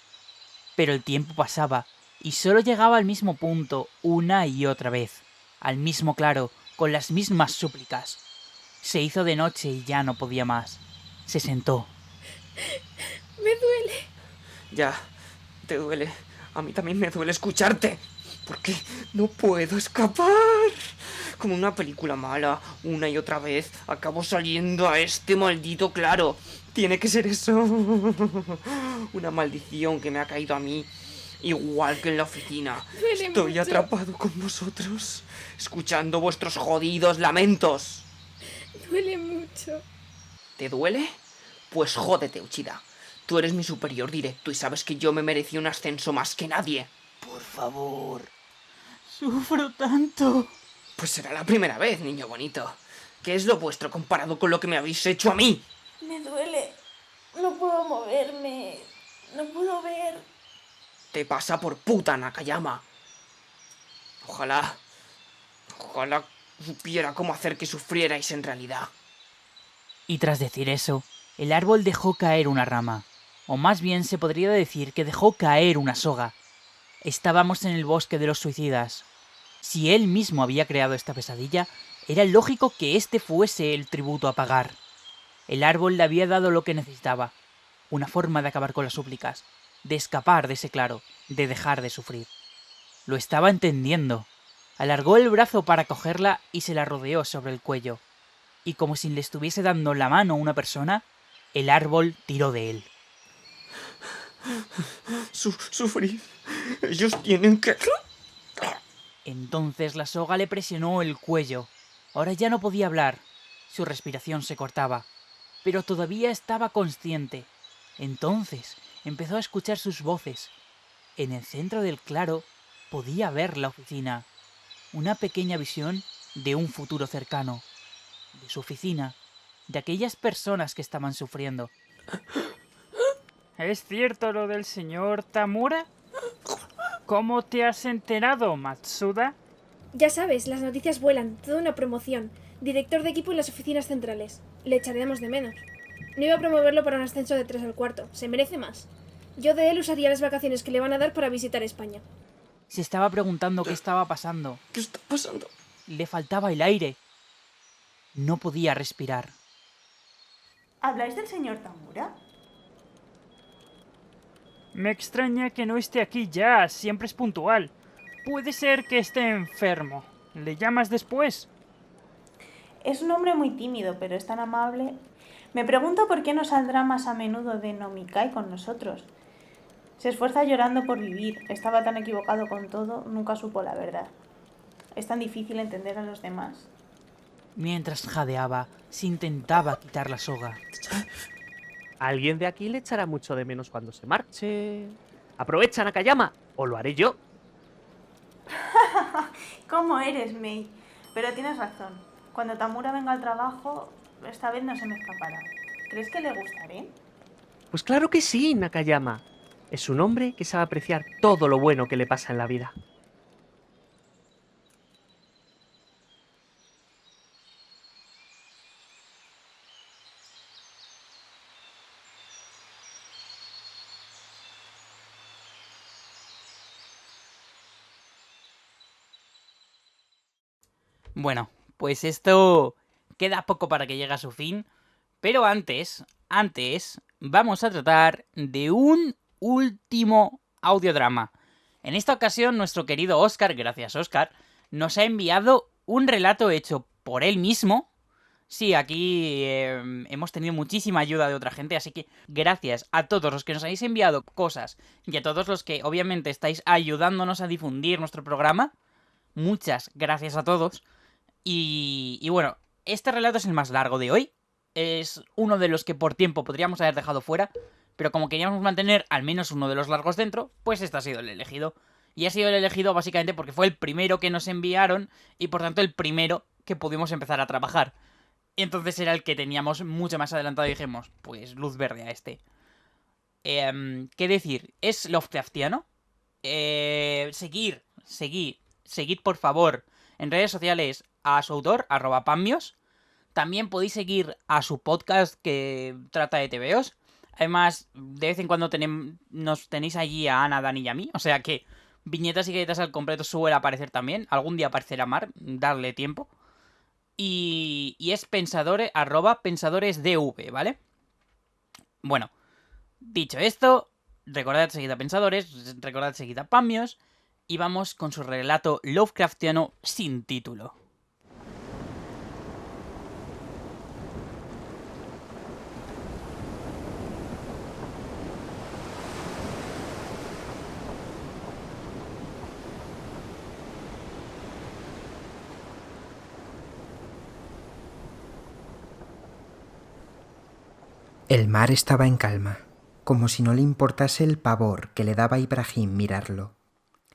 Pero el tiempo pasaba y solo llegaba al mismo punto una y otra vez. Al mismo claro, con las mismas súplicas. Se hizo de noche y ya no podía más. Se sentó. Me duele. Ya, te duele. A mí también me duele escucharte. Porque no puedo escapar. Como una película mala, una y otra vez, acabo saliendo a este maldito claro. Tiene que ser eso. Una maldición que me ha caído a mí. Igual que en la oficina. Duele Estoy mucho. atrapado con vosotros, escuchando vuestros jodidos lamentos. Duele mucho. ¿Te duele? Pues jódete, Uchida. Tú eres mi superior directo y sabes que yo me merecía un ascenso más que nadie. Por favor. Sufro tanto. Pues será la primera vez, niño bonito. ¿Qué es lo vuestro comparado con lo que me habéis hecho a mí? Me duele. No puedo moverme. No puedo ver. Te pasa por puta, Nakayama. Ojalá supiera cómo hacer que sufrierais en realidad. Y tras decir eso, el árbol dejó caer una rama. O más bien se podría decir que dejó caer una soga. Estábamos en el bosque de los suicidas. Si él mismo había creado esta pesadilla, era lógico que este fuese el tributo a pagar. El árbol le había dado lo que necesitaba, una forma de acabar con las súplicas, de escapar de ese claro, de dejar de sufrir. Lo estaba entendiendo. Alargó el brazo para cogerla y se la rodeó sobre el cuello. Y como si le estuviese dando la mano a una persona, el árbol tiró de él. Sufrir. Ellos tienen que... Entonces la soga le presionó el cuello. Ahora ya no podía hablar. Su respiración se cortaba. Pero todavía estaba consciente. Entonces empezó a escuchar sus voces. En el centro del claro podía ver la oficina. Una pequeña visión de un futuro cercano. De su oficina. De aquellas personas que estaban sufriendo. ¿Es cierto lo del señor Tamura? ¿Cómo te has enterado, Matsuda? Ya sabes, las noticias vuelan, toda una promoción. Director de equipo en las oficinas centrales. Le echaremos de menos. No iba a promoverlo para un ascenso de 3 al cuarto. Se merece más. Yo de él usaría las vacaciones que le van a dar para visitar España. Se estaba preguntando qué estaba pasando. ¿Qué está pasando? Le faltaba el aire. No podía respirar. ¿Habláis del señor Tamura? Me extraña que no esté aquí ya, siempre es puntual. Puede ser que esté enfermo. ¿Le llamas después? Es un hombre muy tímido, pero es tan amable. Me pregunto por qué no saldrá más a menudo de Nomikai con nosotros. Se esfuerza llorando por vivir. Estaba tan equivocado con todo, nunca supo la verdad. Es tan difícil entender a los demás. Mientras jadeaba, se intentaba quitar la soga. Alguien de aquí le echará mucho de menos cuando se marche. Aprovecha, Nakayama, o lo haré yo. ¿Cómo eres, Mei? Pero tienes razón. Cuando Tamura venga al trabajo, esta vez no se me escapará. ¿Crees que le gustaré? Pues claro que sí, Nakayama. Es un hombre que sabe apreciar todo lo bueno que le pasa en la vida. Bueno, pues esto queda poco para que llegue a su fin. Pero antes, vamos a tratar de un último audiodrama. En esta ocasión, nuestro querido Óscar, gracias Óscar, nos ha enviado un relato hecho por él mismo. Sí, aquí hemos tenido muchísima ayuda de otra gente, así que gracias a todos los que nos habéis enviado cosas y a todos los que obviamente estáis ayudándonos a difundir nuestro programa. Muchas gracias a todos. Y bueno, este relato es el más largo de hoy. Es uno de los que por tiempo podríamos haber dejado fuera, pero como queríamos mantener al menos uno de los largos dentro, pues este ha sido el elegido. Y ha sido el elegido básicamente porque fue el primero que nos enviaron y por tanto el primero que pudimos empezar a trabajar. Y entonces era el que teníamos mucho más adelantado y dijimos, pues luz verde a este. ¿Qué decir? Es Lovecraftiano. Seguid por favor en redes sociales a su autor, @pambios. También podéis seguir a su podcast que trata de TVOs. Además, de vez en cuando nos tenéis allí a Ana, Dani y a mí. O sea que viñetas y galletas al completo suele aparecer también. Algún día aparecerá Mar, darle tiempo. Y es @pensadoresdv, ¿vale? Bueno, dicho esto, recordad seguir a Pensadores, recordad seguir a Pamios. Y vamos con su relato Lovecraftiano sin título. El mar estaba en calma, como si no le importase el pavor que le daba a Ibrahim mirarlo.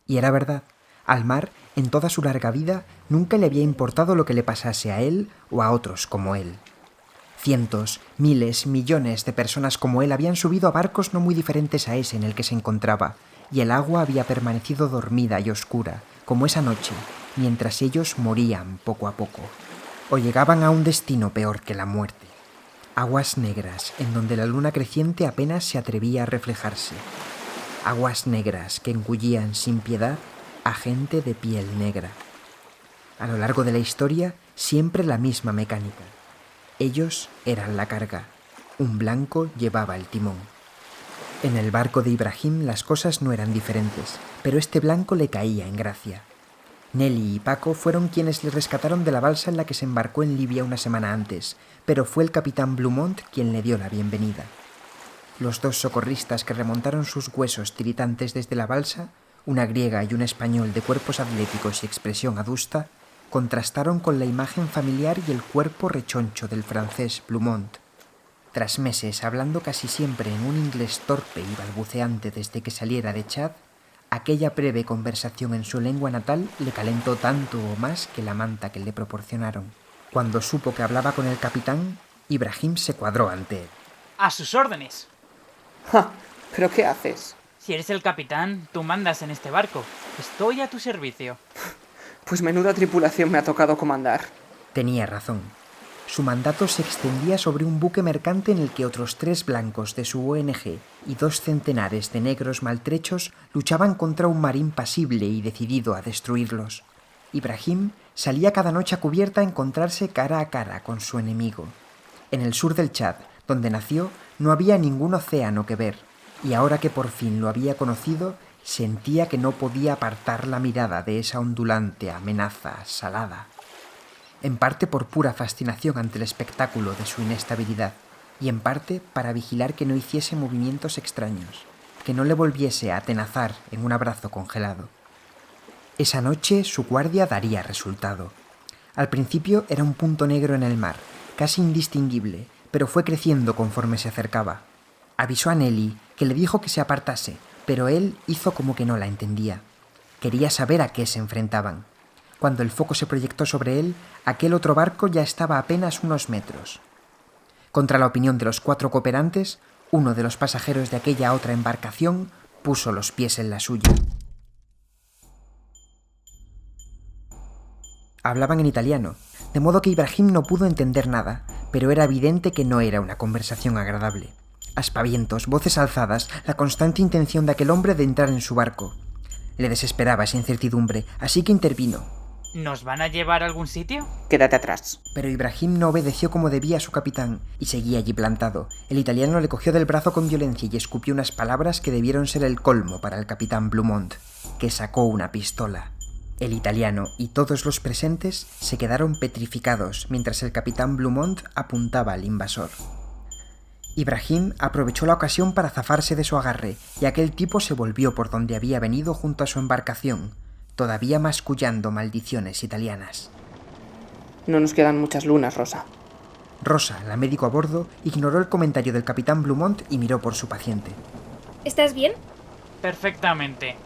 Y era verdad, al mar, en toda su larga vida, nunca le había importado lo que le pasase a él o a otros como él. Cientos, miles, millones de personas como él habían subido a barcos no muy diferentes a ese en el que se encontraba, y el agua había permanecido dormida y oscura, como esa noche, mientras ellos morían poco a poco, o llegaban a un destino peor que la muerte. Aguas negras, en donde la luna creciente apenas se atrevía a reflejarse. Aguas negras que engullían sin piedad a gente de piel negra. A lo largo de la historia, siempre la misma mecánica. Ellos eran la carga. Un blanco llevaba el timón. En el barco de Ibrahim las cosas no eran diferentes, pero este blanco le caía en gracia. Nelly y Paco fueron quienes le rescataron de la balsa en la que se embarcó en Libia una semana antes, pero fue el capitán Blumont quien le dio la bienvenida. Los dos socorristas que remontaron sus huesos tiritantes desde la balsa, una griega y un español de cuerpos atléticos y expresión adusta, contrastaron con la imagen familiar y el cuerpo rechoncho del francés Blumont. Tras meses hablando casi siempre en un inglés torpe y balbuceante desde que saliera de Chad, aquella breve conversación en su lengua natal le calentó tanto o más que la manta que le proporcionaron. Cuando supo que hablaba con el capitán, Ibrahim se cuadró ante él. A sus órdenes. ¡Ja! ¿Pero qué haces? Si eres el capitán, tú mandas en este barco. Estoy a tu servicio. Pues menuda tripulación me ha tocado comandar. Tenía razón. Su mandato se extendía sobre un buque mercante en el que otros 3 blancos de su ONG y 2 centenares de negros maltrechos luchaban contra un marín pasible y decidido a destruirlos. Ibrahim salía cada noche a cubierta a encontrarse cara a cara con su enemigo. En el sur del Chad, donde nació, no había ningún océano que ver, y ahora que por fin lo había conocido, sentía que no podía apartar la mirada de esa ondulante amenaza salada. En parte por pura fascinación ante el espectáculo de su inestabilidad, y en parte para vigilar que no hiciese movimientos extraños, que no le volviese a atenazar en un abrazo congelado. Esa noche su guardia daría resultado. Al principio era un punto negro en el mar, casi indistinguible, pero fue creciendo conforme se acercaba. Avisó a Nelly, que le dijo que se apartase, pero él hizo como que no la entendía. Quería saber a qué se enfrentaban. Cuando el foco se proyectó sobre él, aquel otro barco ya estaba a apenas unos metros. Contra la opinión de los 4 cooperantes, uno de los pasajeros de aquella otra embarcación puso los pies en la suya. Hablaban en italiano, de modo que Ibrahim no pudo entender nada, pero era evidente que no era una conversación agradable. Aspavientos, voces alzadas, la constante intención de aquel hombre de entrar en su barco. Le desesperaba esa incertidumbre, así que intervino. ¿Nos van a llevar a algún sitio? Quédate atrás. Pero Ibrahim no obedeció como debía a su capitán y seguía allí plantado. El italiano le cogió del brazo con violencia y escupió unas palabras que debieron ser el colmo para el capitán Blumont, que sacó una pistola. El italiano y todos los presentes se quedaron petrificados mientras el capitán Blumont apuntaba al invasor. Ibrahim aprovechó la ocasión para zafarse de su agarre y aquel tipo se volvió por donde había venido junto a su embarcación, todavía mascullando maldiciones italianas. No nos quedan muchas lunas, Rosa. Rosa, la médico a bordo, ignoró el comentario del capitán Blumont y miró por su paciente. ¿Estás bien? Perfectamente.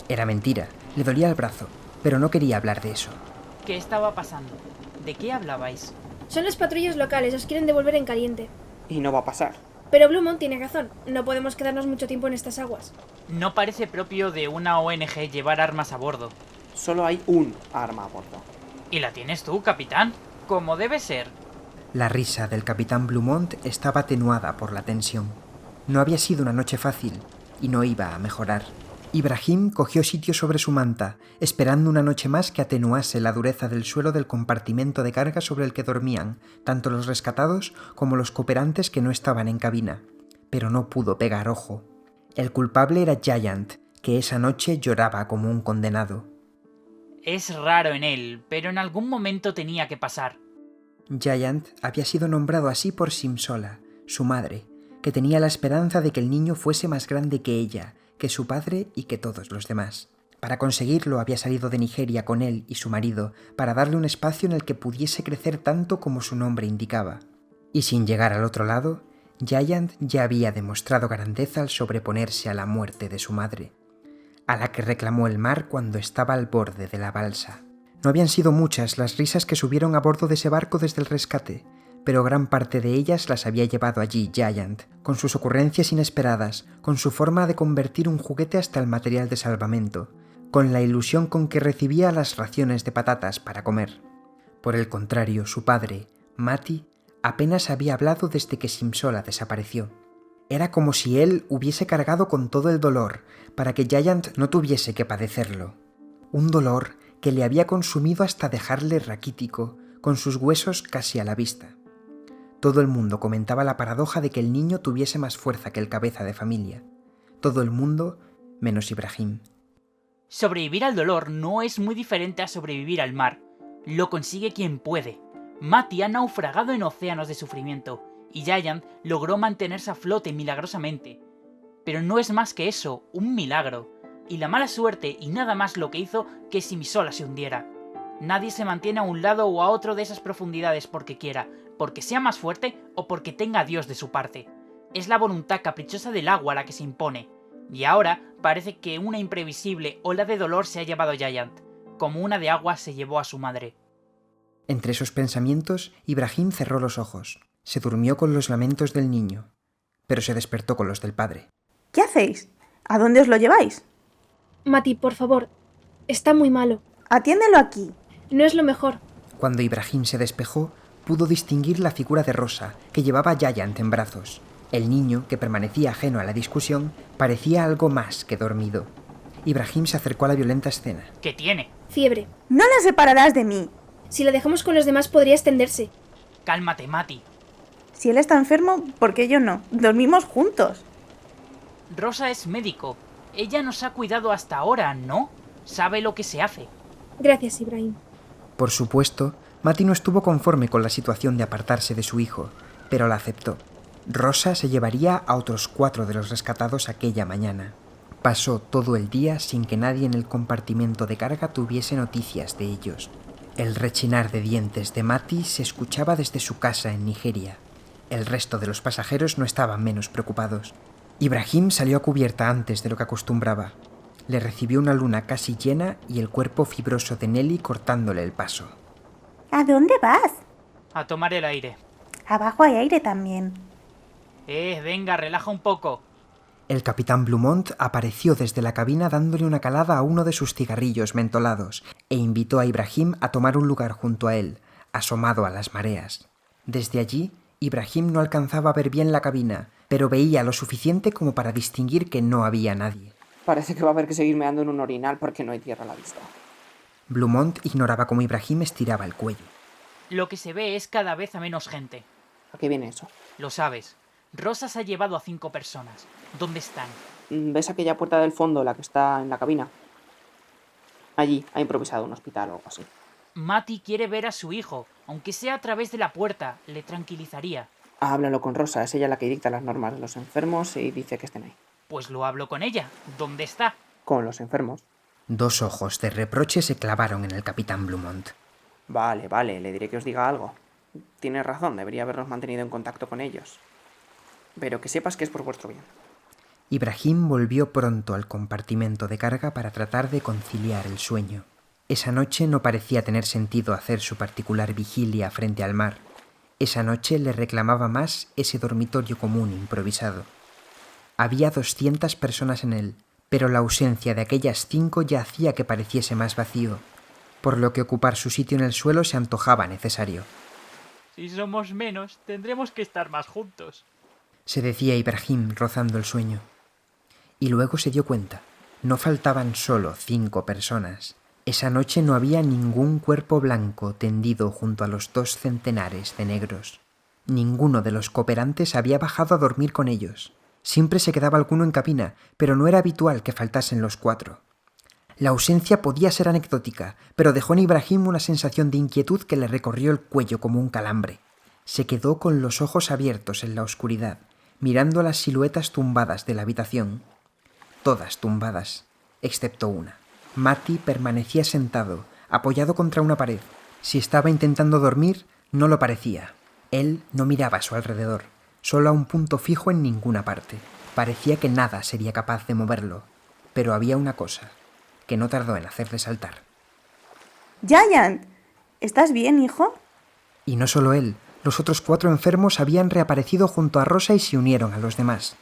Era mentira, le dolía el brazo, pero no quería hablar de eso. ¿Qué estaba pasando? ¿De qué hablabais? Son las patrullas locales, os quieren devolver en caliente. Y no va a pasar. Pero Blumont tiene razón, no podemos quedarnos mucho tiempo en estas aguas. No parece propio de una ONG llevar armas a bordo. Solo hay un arma a bordo. ¿Y la tienes tú, capitán? Como debe ser. La risa del capitán Blumont estaba atenuada por la tensión. No había sido una noche fácil, y no iba a mejorar. Ibrahim cogió sitio sobre su manta, esperando una noche más que atenuase la dureza del suelo del compartimento de carga sobre el que dormían, tanto los rescatados como los cooperantes que no estaban en cabina. Pero no pudo pegar ojo. El culpable era Giant, que esa noche lloraba como un condenado. Es raro en él, pero en algún momento tenía que pasar. Giant había sido nombrado así por Simsola, su madre, que tenía la esperanza de que el niño fuese más grande que ella, que su padre y que todos los demás. Para conseguirlo había salido de Nigeria con él y su marido, para darle un espacio en el que pudiese crecer tanto como su nombre indicaba. Y sin llegar al otro lado, Giant ya había demostrado grandeza al sobreponerse a la muerte de su madre, a la que reclamó el mar cuando estaba al borde de la balsa. No habían sido muchas las risas que subieron a bordo de ese barco desde el rescate, pero gran parte de ellas las había llevado allí Giant, con sus ocurrencias inesperadas, con su forma de convertir un juguete hasta el material de salvamento, con la ilusión con que recibía las raciones de patatas para comer. Por el contrario, su padre, Mati, apenas había hablado desde que Simsola desapareció. Era como si él hubiese cargado con todo el dolor para que Giant no tuviese que padecerlo. Un dolor que le había consumido hasta dejarle raquítico, con sus huesos casi a la vista. Todo el mundo comentaba la paradoja de que el niño tuviese más fuerza que el cabeza de familia. Todo el mundo menos Ibrahim. Sobrevivir al dolor no es muy diferente a sobrevivir al mar. Lo consigue quien puede. Mati ha naufragado en océanos de sufrimiento, y Giant logró mantenerse a flote milagrosamente. Pero no es más que eso, un milagro. Y la mala suerte y nada más lo que hizo que Simisola se hundiera. Nadie se mantiene a un lado o a otro de esas profundidades porque quiera, porque sea más fuerte o porque tenga a Dios de su parte. Es la voluntad caprichosa del agua la que se impone. Y ahora parece que una imprevisible ola de dolor se ha llevado a Giant, como una de agua se llevó a su madre. Entre esos pensamientos, Ibrahim cerró los ojos. Se durmió con los lamentos del niño, pero se despertó con los del padre. ¿Qué hacéis? ¿A dónde os lo lleváis? Mati, por favor. Está muy malo. Atiéndelo aquí. No es lo mejor. Cuando Ibrahim se despejó, pudo distinguir la figura de Rosa, que llevaba a Giant en brazos. El niño, que permanecía ajeno a la discusión, parecía algo más que dormido. Ibrahim se acercó a la violenta escena. ¿Qué tiene? Fiebre. No la separarás de mí. Si la dejamos con los demás podría extenderse. Cálmate, Mati. Si él está enfermo, ¿por qué yo no? Dormimos juntos. Rosa es médico. Ella nos ha cuidado hasta ahora, ¿no? Sabe lo que se hace. Gracias, Ibrahim. Por supuesto, Mati no estuvo conforme con la situación de apartarse de su hijo, pero la aceptó. Rosa se llevaría a otros 4 de los rescatados aquella mañana. Pasó todo el día sin que nadie en el compartimento de carga tuviese noticias de ellos. El rechinar de dientes de Mati se escuchaba desde su casa en Nigeria. El resto de los pasajeros no estaban menos preocupados. Ibrahim salió a cubierta antes de lo que acostumbraba. Le recibió una luna casi llena y el cuerpo fibroso de Nelly cortándole el paso. ¿A dónde vas? A tomar el aire. Abajo hay aire también. Venga, relaja un poco. El capitán Blumont apareció desde la cabina dándole una calada a uno de sus cigarrillos mentolados e invitó a Ibrahim a tomar un lugar junto a él, asomado a las mareas. Desde allí, Ibrahim no alcanzaba a ver bien la cabina, pero veía lo suficiente como para distinguir que no había nadie. Parece que va a haber que seguir meando en un orinal porque no hay tierra a la vista. Blumont ignoraba cómo Ibrahim estiraba el cuello. Lo que se ve es cada vez a menos gente. ¿A qué viene eso? Lo sabes. Rosa se ha llevado a 5 personas. ¿Dónde están? ¿Ves aquella puerta del fondo, la que está en la cabina? Allí ha improvisado un hospital o algo así. Mati quiere ver a su hijo, aunque sea a través de la puerta. Le tranquilizaría. Háblalo con Rosa, es ella la que dicta las normas de los enfermos y dice que estén ahí. Pues lo hablo con ella. ¿Dónde está? Con los enfermos. 2 ojos de reproche se clavaron en el capitán Blumont. Vale, le diré que os diga algo. Tienes razón, debería habernos mantenido en contacto con ellos. Pero que sepas que es por vuestro bien. Ibrahim volvió pronto al compartimento de carga para tratar de conciliar el sueño. Esa noche no parecía tener sentido hacer su particular vigilia frente al mar. Esa noche le reclamaba más ese dormitorio común improvisado. Había 200 personas en él, pero la ausencia de aquellas 5 ya hacía que pareciese más vacío, por lo que ocupar su sitio en el suelo se antojaba necesario. Si somos menos, tendremos que estar más juntos. Se decía Ibrahim rozando el sueño. Y luego se dio cuenta. No faltaban solo 5 personas. Esa noche no había ningún cuerpo blanco tendido junto a los 2 centenares de negros. Ninguno de los cooperantes había bajado a dormir con ellos. Siempre se quedaba alguno en cabina, pero no era habitual que faltasen los 4. La ausencia podía ser anecdótica, pero dejó en Ibrahim una sensación de inquietud que le recorrió el cuello como un calambre. Se quedó con los ojos abiertos en la oscuridad, mirando las siluetas tumbadas de la habitación. Todas tumbadas, excepto una. Mati permanecía sentado, apoyado contra una pared. Si estaba intentando dormir, no lo parecía. Él no miraba a su alrededor, solo a un punto fijo en ninguna parte. Parecía que nada sería capaz de moverlo, pero había una cosa que no tardó en hacerle saltar. Giant, ¿estás bien, hijo? Y no solo él, los otros 4 enfermos habían reaparecido junto a Rosa y se unieron a los demás.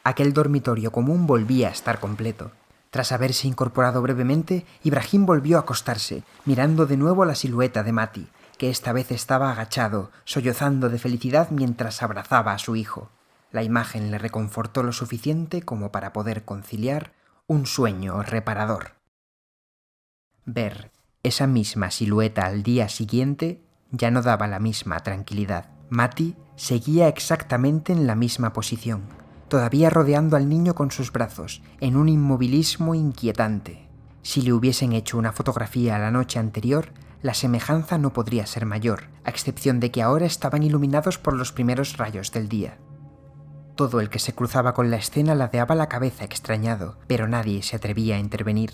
Aquel dormitorio común volvía a estar completo. Tras haberse incorporado brevemente, Ibrahim volvió a acostarse, mirando de nuevo la silueta de Mati, que esta vez estaba agachado, sollozando de felicidad mientras abrazaba a su hijo. La imagen le reconfortó lo suficiente como para poder conciliar un sueño reparador. Ver esa misma silueta al día siguiente ya no daba la misma tranquilidad. Mati seguía exactamente en la misma posición, todavía rodeando al niño con sus brazos, en un inmovilismo inquietante. Si le hubiesen hecho una fotografía la noche anterior, la semejanza no podría ser mayor, a excepción de que ahora estaban iluminados por los primeros rayos del día. Todo el que se cruzaba con la escena ladeaba la cabeza extrañado, pero nadie se atrevía a intervenir.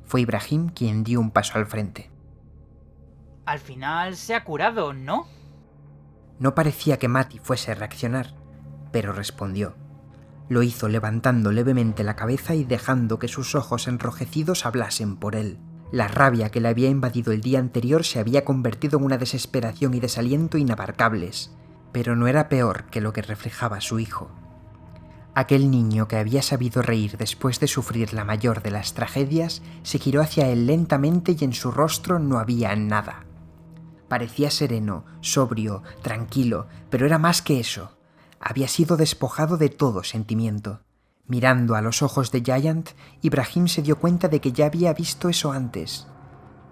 Fue Ibrahim quien dio un paso al frente. Al final se ha curado, ¿no? No parecía que Mati fuese a reaccionar, pero respondió. Lo hizo levantando levemente la cabeza y dejando que sus ojos enrojecidos hablasen por él. La rabia que le había invadido el día anterior se había convertido en una desesperación y desaliento inabarcables, pero no era peor que lo que reflejaba su hijo. Aquel niño que había sabido reír después de sufrir la mayor de las tragedias se giró hacia él lentamente y en su rostro no había nada. Parecía sereno, sobrio, tranquilo, pero era más que eso. Había sido despojado de todo sentimiento. Mirando a los ojos de Giant, Ibrahim se dio cuenta de que ya había visto eso antes.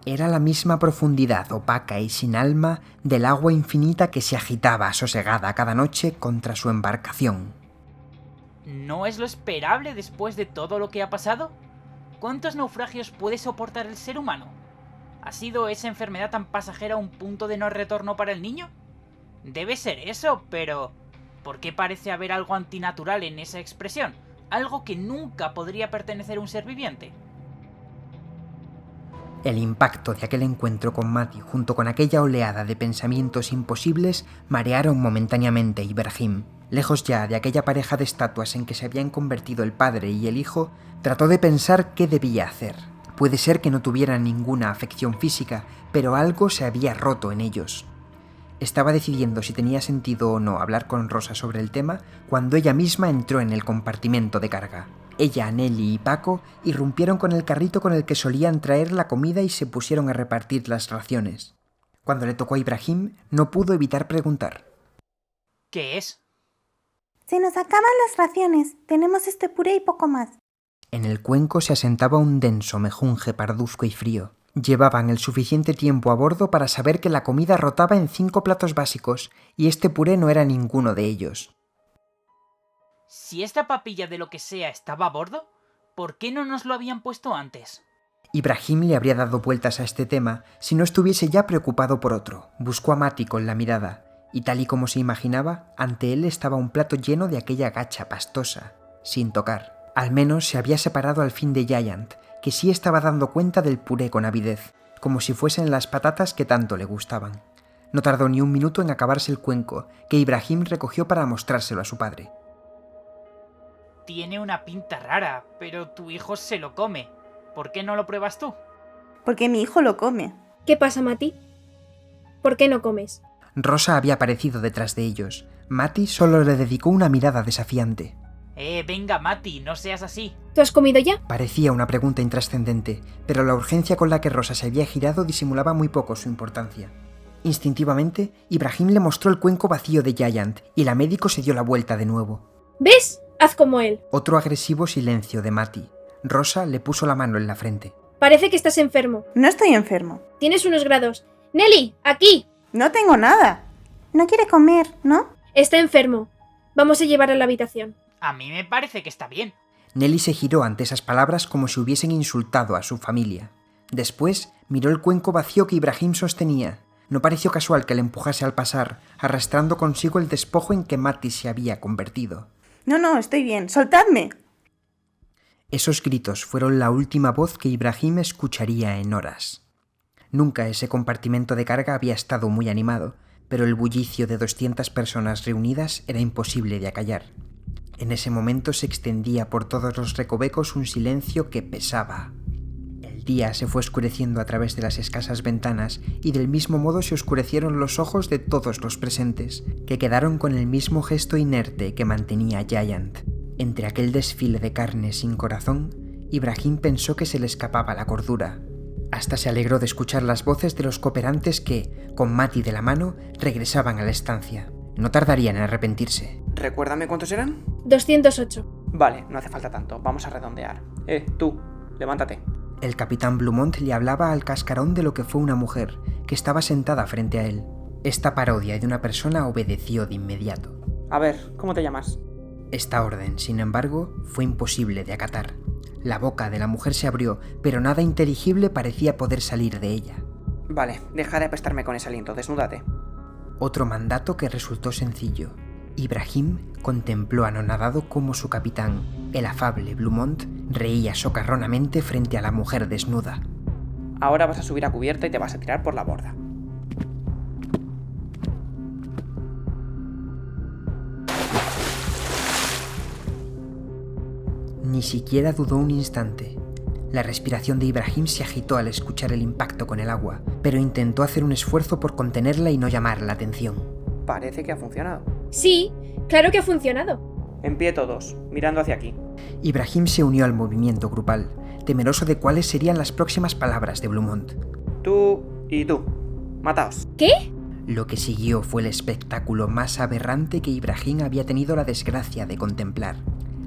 Era la misma profundidad opaca y sin alma del agua infinita que se agitaba sosegada cada noche contra su embarcación. ¿No es lo esperable después de todo lo que ha pasado? ¿Cuántos naufragios puede soportar el ser humano? ¿Ha sido esa enfermedad tan pasajera un punto de no retorno para el niño? Debe ser eso, pero ¿por qué parece haber algo antinatural en esa expresión? Algo que nunca podría pertenecer a un ser viviente. El impacto de aquel encuentro con Mati junto con aquella oleada de pensamientos imposibles marearon momentáneamente a Ibrahim. Lejos ya de aquella pareja de estatuas en que se habían convertido el padre y el hijo, trató de pensar qué debía hacer. Puede ser que no tuvieran ninguna afección física, pero algo se había roto en ellos. Estaba decidiendo si tenía sentido o no hablar con Rosa sobre el tema cuando ella misma entró en el compartimento de carga. Ella, Nelly y Paco irrumpieron con el carrito con el que solían traer la comida y se pusieron a repartir las raciones. Cuando le tocó a Ibrahim, no pudo evitar preguntar. ¿Qué es? Se nos acaban las raciones. Tenemos este puré y poco más. En el cuenco se asentaba un denso mejunje parduzco y frío. Llevaban el suficiente tiempo a bordo para saber que la comida rotaba en 5 platos básicos, y este puré no era ninguno de ellos. Si esta papilla de lo que sea estaba a bordo, ¿por qué no nos lo habían puesto antes? Ibrahim le habría dado vueltas a este tema si no estuviese ya preocupado por otro. Buscó a Mati con la mirada, y tal y como se imaginaba, ante él estaba un plato lleno de aquella gacha pastosa, sin tocar. Al menos se había separado al fin de Giant, que sí estaba dando cuenta del puré con avidez, como si fuesen las patatas que tanto le gustaban. No tardó ni un minuto en acabarse el cuenco, que Ibrahim recogió para mostrárselo a su padre. Tiene una pinta rara, pero tu hijo se lo come. ¿Por qué no lo pruebas tú? Porque mi hijo lo come. ¿Qué pasa, Mati? ¿Por qué no comes? Rosa había aparecido detrás de ellos. Mati solo le dedicó una mirada desafiante. Venga, Mati, no seas así. ¿Tú has comido ya? Parecía una pregunta intrascendente, pero la urgencia con la que Rosa se había girado disimulaba muy poco su importancia. Instintivamente, Ibrahim le mostró el cuenco vacío de Giant, y la médico se dio la vuelta de nuevo. ¿Ves? Haz como él. Otro agresivo silencio de Mati. Rosa le puso la mano en la frente. Parece que estás enfermo. No estoy enfermo. Tienes unos grados. ¡Nelly! ¡Aquí! No tengo nada. No quiere comer, ¿no? Está enfermo. Vamos a llevarlo a la habitación. A mí me parece que está bien. Nelly se giró ante esas palabras como si hubiesen insultado a su familia. Después miró el cuenco vacío que Ibrahim sostenía. No pareció casual que le empujase al pasar, arrastrando consigo el despojo en que Mati se había convertido. No, estoy bien. ¡Soltadme! Esos gritos fueron la última voz que Ibrahim escucharía en horas. Nunca ese compartimento de carga había estado muy animado, pero el bullicio de 200 personas reunidas era imposible de acallar. En ese momento se extendía por todos los recovecos un silencio que pesaba. El día se fue oscureciendo a través de las escasas ventanas y del mismo modo se oscurecieron los ojos de todos los presentes, que quedaron con el mismo gesto inerte que mantenía Giant. Entre aquel desfile de carne sin corazón, Ibrahim pensó que se le escapaba la cordura. Hasta se alegró de escuchar las voces de los cooperantes que, con Mati de la mano, regresaban a la estancia. No tardarían en arrepentirse. Recuérdame cuántos eran. 208. Vale, no hace falta tanto, vamos a redondear. Tú, levántate. El capitán Blumont le hablaba al cascarón de lo que fue una mujer, que estaba sentada frente a él. Esta parodia de una persona obedeció de inmediato. A ver, ¿cómo te llamas? Esta orden, sin embargo, fue imposible de acatar. La boca de la mujer se abrió, pero nada inteligible parecía poder salir de ella. Vale, deja de apestarme con ese aliento, desnúdate. Otro mandato que resultó sencillo. Ibrahim contempló anonadado cómo su capitán, el afable Blumont, reía socarronamente frente a la mujer desnuda. Ahora vas a subir a cubierta y te vas a tirar por la borda. Ni siquiera dudó un instante. La respiración de Ibrahim se agitó al escuchar el impacto con el agua, pero intentó hacer un esfuerzo por contenerla y no llamar la atención. Parece que ha funcionado. Sí, claro que ha funcionado. En pie todos, mirando hacia aquí. Ibrahim se unió al movimiento grupal, temeroso de cuáles serían las próximas palabras de Blumont. Tú y tú. Mataos. ¿Qué? Lo que siguió fue el espectáculo más aberrante que Ibrahim había tenido la desgracia de contemplar.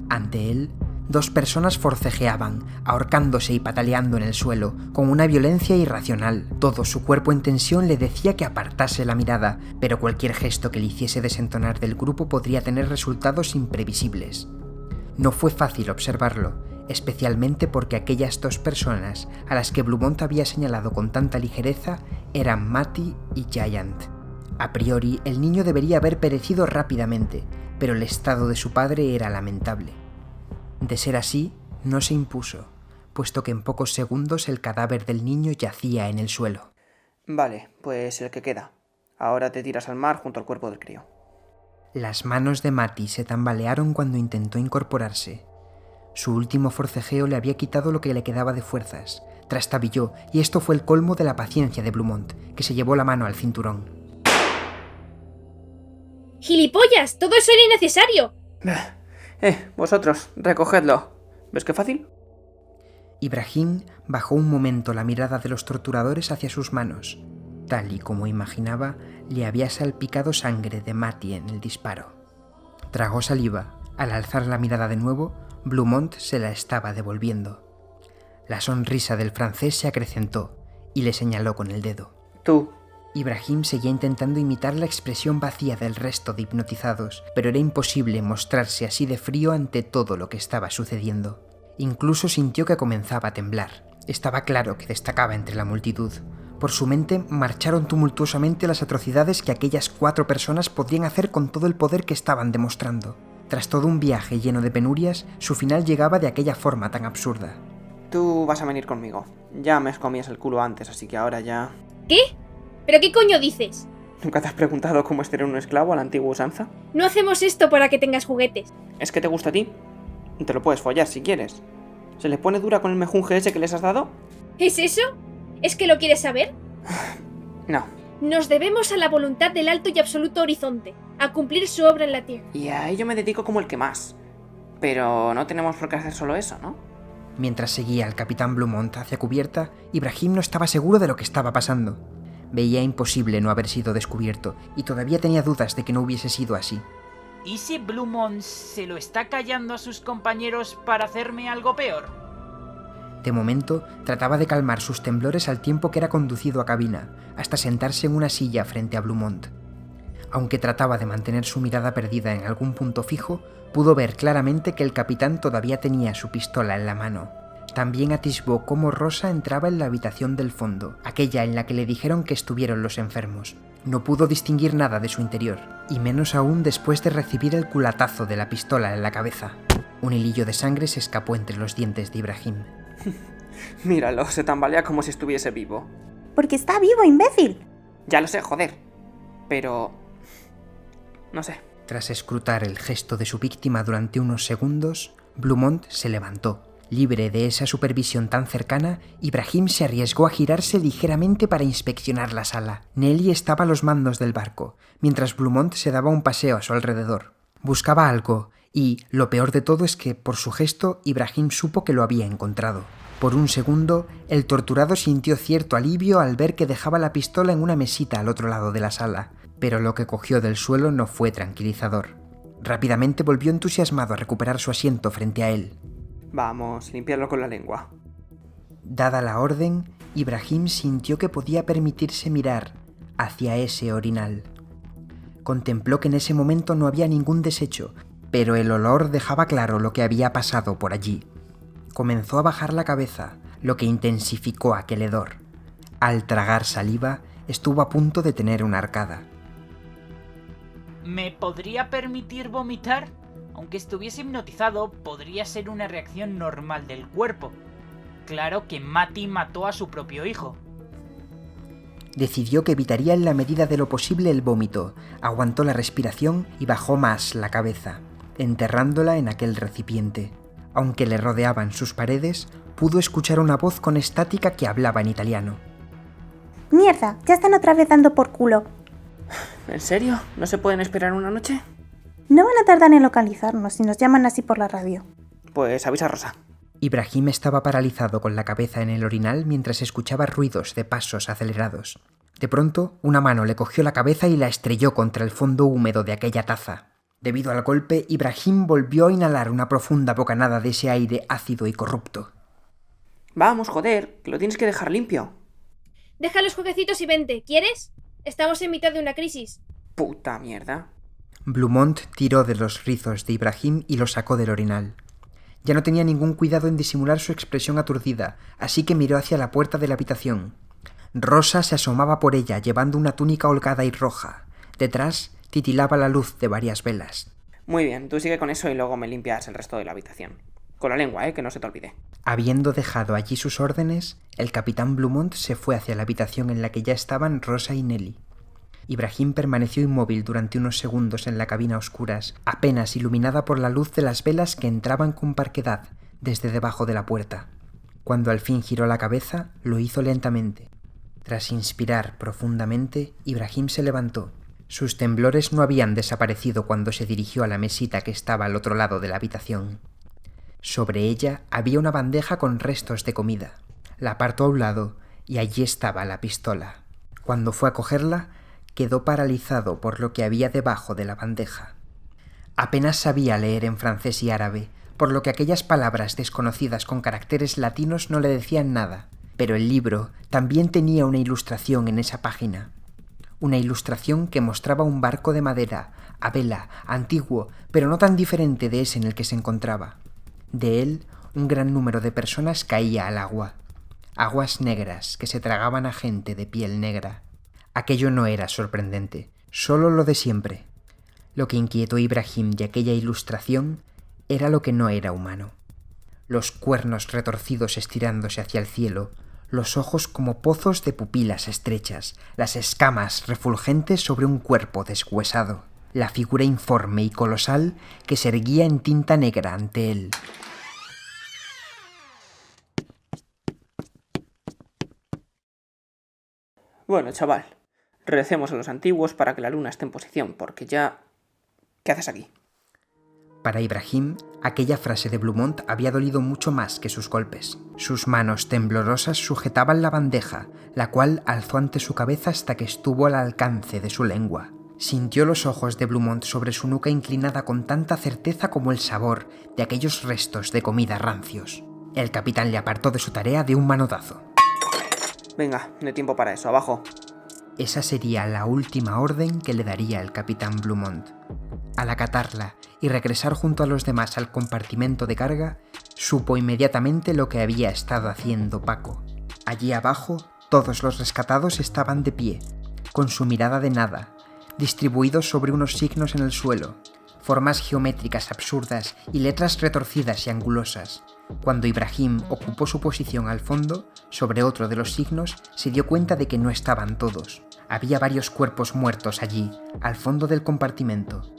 Ante él, 2 personas forcejeaban, ahorcándose y pataleando en el suelo, con una violencia irracional. Todo su cuerpo en tensión le decía que apartase la mirada, pero cualquier gesto que le hiciese desentonar del grupo podría tener resultados imprevisibles. No fue fácil observarlo, especialmente porque aquellas 2 personas a las que Blumont había señalado con tanta ligereza eran Matty y Giant. A priori, el niño debería haber perecido rápidamente, pero el estado de su padre era lamentable. De ser así, no se impuso, puesto que en pocos segundos el cadáver del niño yacía en el suelo. Vale, pues el que queda. Ahora te tiras al mar junto al cuerpo del crío. Las manos de Matty se tambalearon cuando intentó incorporarse. Su último forcejeo le había quitado lo que le quedaba de fuerzas. Trastabilló, y esto fue el colmo de la paciencia de Blumont, que se llevó la mano al cinturón. ¡Gilipollas! ¡Todo eso era innecesario! Vosotros, recogedlo. ¿Ves qué fácil? Ibrahim bajó un momento la mirada de los torturadores hacia sus manos. Tal y como imaginaba, le había salpicado sangre de Matty en el disparo. Tragó saliva. Al alzar la mirada de nuevo, Blumont se la estaba devolviendo. La sonrisa del francés se acrecentó y le señaló con el dedo. Tú. Ibrahim seguía intentando imitar la expresión vacía del resto de hipnotizados, pero era imposible mostrarse así de frío ante todo lo que estaba sucediendo. Incluso sintió que comenzaba a temblar. Estaba claro que destacaba entre la multitud. Por su mente marcharon tumultuosamente las atrocidades que aquellas 4 personas podrían hacer con todo el poder que estaban demostrando. Tras todo un viaje lleno de penurias, su final llegaba de aquella forma tan absurda. Tú vas a venir conmigo. Ya me comías el culo antes, así que ahora ya... ¿Qué? ¿Pero qué coño dices? ¿Nunca te has preguntado cómo es tener un esclavo a la antigua usanza? No hacemos esto para que tengas juguetes. ¿Es que te gusta a ti? Te lo puedes follar si quieres. ¿Se le pone dura con el mejunje ese que les has dado? ¿Es eso? ¿Es que lo quieres saber? No. Nos debemos a la voluntad del alto y absoluto horizonte, a cumplir su obra en la tierra. Y a ello me dedico como el que más. Pero no tenemos por qué hacer solo eso, ¿no? Mientras seguía al capitán Blumont hacia cubierta, Ibrahim no estaba seguro de lo que estaba pasando. Veía imposible no haber sido descubierto, y todavía tenía dudas de que no hubiese sido así. ¿Y si Blumont se lo está callando a sus compañeros para hacerme algo peor? De momento, trataba de calmar sus temblores al tiempo que era conducido a cabina, hasta sentarse en una silla frente a Blumont. Aunque trataba de mantener su mirada perdida en algún punto fijo, pudo ver claramente que el capitán todavía tenía su pistola en la mano. También atisbó cómo Rosa entraba en la habitación del fondo, aquella en la que le dijeron que estuvieron los enfermos. No pudo distinguir nada de su interior, y menos aún después de recibir el culatazo de la pistola en la cabeza. Un hilillo de sangre se escapó entre los dientes de Ibrahim. Míralo, se tambalea como si estuviese vivo. Porque está vivo, imbécil. Ya lo sé, joder. Pero... no sé. Tras escrutar el gesto de su víctima durante unos segundos, Blumont se levantó. Libre de esa supervisión tan cercana, Ibrahim se arriesgó a girarse ligeramente para inspeccionar la sala. Nelly estaba a los mandos del barco, mientras Blumont se daba un paseo a su alrededor. Buscaba algo, y lo peor de todo es que, por su gesto, Ibrahim supo que lo había encontrado. Por un segundo, el torturado sintió cierto alivio al ver que dejaba la pistola en una mesita al otro lado de la sala, pero lo que cogió del suelo no fue tranquilizador. Rápidamente volvió entusiasmado a recuperar su asiento frente a él. Vamos, limpiarlo con la lengua. Dada la orden, Ibrahim sintió que podía permitirse mirar hacia ese orinal. Contempló que en ese momento no había ningún desecho, pero el olor dejaba claro lo que había pasado por allí. Comenzó a bajar la cabeza, lo que intensificó aquel hedor. Al tragar saliva, estuvo a punto de tener una arcada. ¿Me podría permitir vomitar? Aunque estuviese hipnotizado, podría ser una reacción normal del cuerpo. Claro que Mati mató a su propio hijo. Decidió que evitaría en la medida de lo posible el vómito, aguantó la respiración y bajó más la cabeza, enterrándola en aquel recipiente. Aunque le rodeaban sus paredes, pudo escuchar una voz con estática que hablaba en italiano. ¡Mierda! Ya están otra vez dando por culo. ¿En serio? ¿No se pueden esperar una noche? No van a tardar en localizarnos si nos llaman así por la radio. Pues avisa a Rosa. Ibrahim estaba paralizado con la cabeza en el orinal mientras escuchaba ruidos de pasos acelerados. De pronto, una mano le cogió la cabeza y la estrelló contra el fondo húmedo de aquella taza. Debido al golpe, Ibrahim volvió a inhalar una profunda bocanada de ese aire ácido y corrupto. Vamos, joder, que lo tienes que dejar limpio. Deja los jueguecitos y vente, ¿quieres? Estamos en mitad de una crisis. Puta mierda. Blumont tiró de los rizos de Ibrahim y lo sacó del orinal. Ya no tenía ningún cuidado en disimular su expresión aturdida, así que miró hacia la puerta de la habitación. Rosa se asomaba por ella, llevando una túnica holgada y roja. Detrás titilaba la luz de varias velas. Muy bien, tú sigue con eso y luego me limpias el resto de la habitación. Con la lengua, que no se te olvide. Habiendo dejado allí sus órdenes, el capitán Blumont se fue hacia la habitación en la que ya estaban Rosa y Nelly. Ibrahim permaneció inmóvil durante unos segundos en la cabina a oscuras, apenas iluminada por la luz de las velas que entraban con parquedad desde debajo de la puerta. Cuando al fin giró la cabeza, lo hizo lentamente. Tras inspirar profundamente, Ibrahim se levantó. Sus temblores no habían desaparecido cuando se dirigió a la mesita que estaba al otro lado de la habitación. Sobre ella había una bandeja con restos de comida. La apartó a un lado y allí estaba la pistola. Cuando fue a cogerla, quedó paralizado por lo que había debajo de la bandeja. Apenas sabía leer en francés y árabe, por lo que aquellas palabras desconocidas con caracteres latinos no le decían nada, pero el libro también tenía una ilustración en esa página. Una ilustración que mostraba un barco de madera, a vela, antiguo, pero no tan diferente de ese en el que se encontraba. De él, un gran número de personas caía al agua. Aguas negras que se tragaban a gente de piel negra. Aquello no era sorprendente, solo lo de siempre. Lo que inquietó a Ibrahim de aquella ilustración era lo que no era humano. Los cuernos retorcidos estirándose hacia el cielo, los ojos como pozos de pupilas estrechas, las escamas refulgentes sobre un cuerpo deshuesado, la figura informe y colosal que se erguía en tinta negra ante él. Bueno, chaval, recemos a los antiguos para que la luna esté en posición, porque ya... ¿Qué haces aquí? Para Ibrahim, aquella frase de Blumont había dolido mucho más que sus golpes. Sus manos temblorosas sujetaban la bandeja, la cual alzó ante su cabeza hasta que estuvo al alcance de su lengua. Sintió los ojos de Blumont sobre su nuca inclinada con tanta certeza como el sabor de aquellos restos de comida rancios. El capitán le apartó de su tarea de un manotazo. Venga, no hay tiempo para eso, abajo. Esa sería la última orden que le daría el capitán Blumont. Al acatarla y regresar junto a los demás al compartimento de carga, supo inmediatamente lo que había estado haciendo Paco. Allí abajo, todos los rescatados estaban de pie, con su mirada de nada, distribuidos sobre unos signos en el suelo, formas geométricas absurdas y letras retorcidas y angulosas. Cuando Ibrahim ocupó su posición al fondo, sobre otro de los signos, se dio cuenta de que no estaban todos. Había varios cuerpos muertos allí, al fondo del compartimento.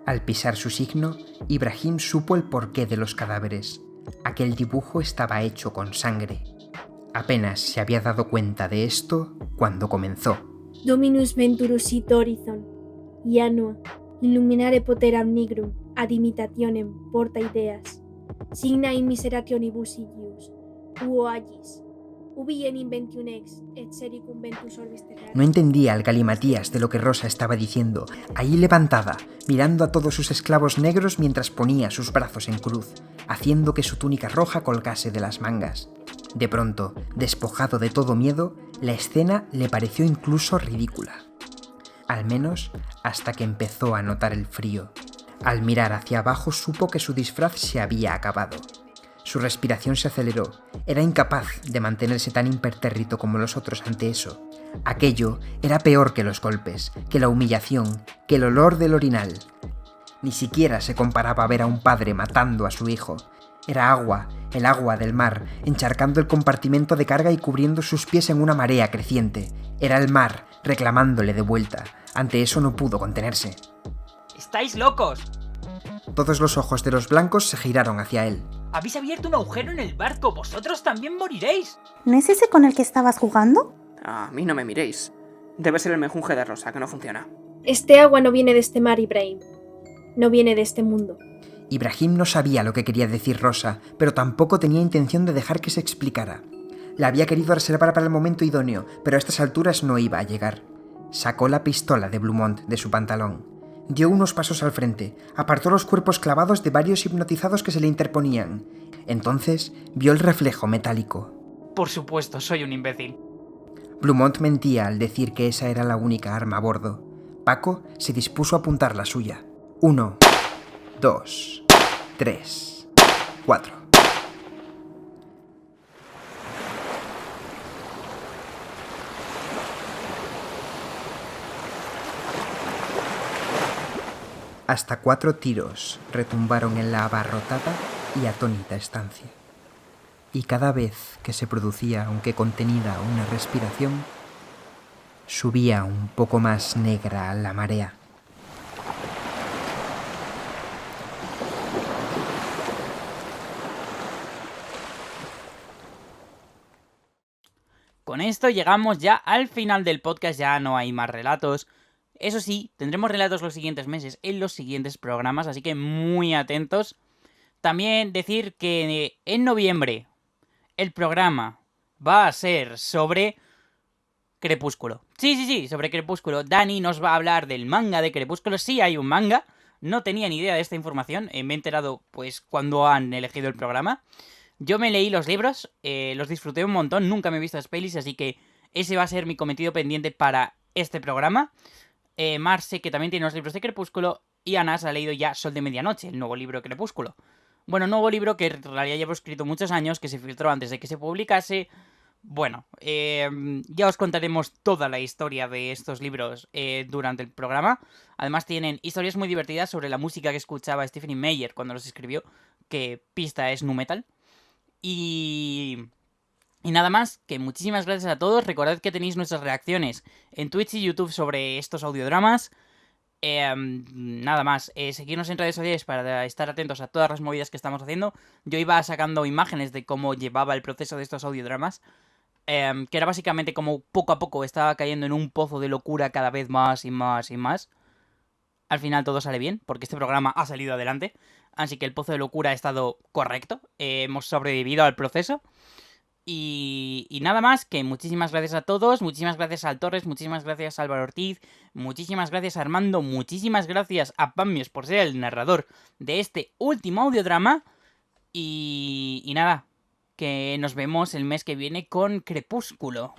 Al pisar su signo, Ibrahim supo el porqué de los cadáveres. Aquel dibujo estaba hecho con sangre. Apenas se había dado cuenta de esto cuando comenzó. Dominus venturus it horizon, ianua, illuminare poteram nigrum, ad imitationem porta ideas, signa in miserationibus igius, uo agis, ubi en inventium ex, et sericum ventus orbis terrae. No entendía al galimatías de lo que Rosa estaba diciendo, ahí levantada, mirando a todos sus esclavos negros mientras ponía sus brazos en cruz, haciendo que su túnica roja colgase de las mangas. De pronto, despojado de todo miedo, la escena le pareció incluso ridícula. Al menos hasta que empezó a notar el frío. Al mirar hacia abajo supo que su disfraz se había acabado. Su respiración se aceleró. Era incapaz de mantenerse tan impertérrito como los otros ante eso. Aquello era peor que los golpes, que la humillación, que el olor del orinal. Ni siquiera se comparaba a ver a un padre matando a su hijo. Era agua, el agua del mar, encharcando el compartimento de carga y cubriendo sus pies en una marea creciente. Era el mar, reclamándole de vuelta. Ante eso no pudo contenerse. ¡Estáis locos! Todos los ojos de los blancos se giraron hacia él. ¡Habéis abierto un agujero en el barco! ¡Vosotros también moriréis! ¿No es ese con el que estabas jugando? A mí no me miréis. Debe ser el menjunje de Rosa, que no funciona. Este agua no viene de este mar, Ibrahim. No viene de este mundo. Ibrahim no sabía lo que quería decir Rosa, pero tampoco tenía intención de dejar que se explicara. La había querido reservar para el momento idóneo, pero a estas alturas no iba a llegar. Sacó la pistola de Blumont de su pantalón. Dio unos pasos al frente, apartó los cuerpos clavados de varios hipnotizados que se le interponían. Entonces vio el reflejo metálico. Por supuesto, soy un imbécil. Blumont mentía al decir que esa era la única arma a bordo. Paco se dispuso a apuntar la suya. 1, 2, 3, 4. Hasta 4 tiros retumbaron en la abarrotada y atónita estancia. Y cada vez que se producía, aunque contenida, una respiración, subía un poco más negra la marea. Con esto llegamos ya al final del podcast, ya no hay más relatos. Eso sí, tendremos relatos los siguientes meses en los siguientes programas, así que muy atentos. También decir que en noviembre el programa va a ser sobre Crepúsculo. Sí, sobre Crepúsculo. Dani nos va a hablar del manga de Crepúsculo. Sí hay un manga, no tenía ni idea de esta información, me he enterado pues cuando han elegido el programa. Yo me leí los libros, los disfruté un montón, nunca me he visto las pelis, así que ese va a ser mi cometido pendiente para este programa. Marce, que también tiene los libros de Crepúsculo, y Anas ha leído ya Sol de Medianoche, el nuevo libro de Crepúsculo. Bueno, nuevo libro que en realidad llevo escrito muchos años, que se filtró antes de que se publicase. Bueno, ya os contaremos toda la historia de estos libros durante el programa. Además tienen historias muy divertidas sobre la música que escuchaba Stephenie Meyer cuando los escribió, que pista es nu metal. Y nada más, que muchísimas gracias a todos. Recordad que tenéis nuestras reacciones en Twitch y YouTube sobre estos audiodramas. Nada más, seguirnos en redes sociales para estar atentos a todas las movidas que estamos haciendo. Yo iba sacando imágenes de cómo llevaba el proceso de estos audiodramas, que era básicamente como poco a poco estaba cayendo en un pozo de locura cada vez más y más y más. Al final todo sale bien, porque este programa ha salido adelante, así que el pozo de locura ha estado correcto, hemos sobrevivido al proceso. Y nada más, que muchísimas gracias a todos, muchísimas gracias a Al Torres, muchísimas gracias a Álvaro Ortiz, muchísimas gracias a Armando, muchísimas gracias a Pamios por ser el narrador de este último audiodrama. Y nada, que nos vemos el mes que viene con Crepúsculo.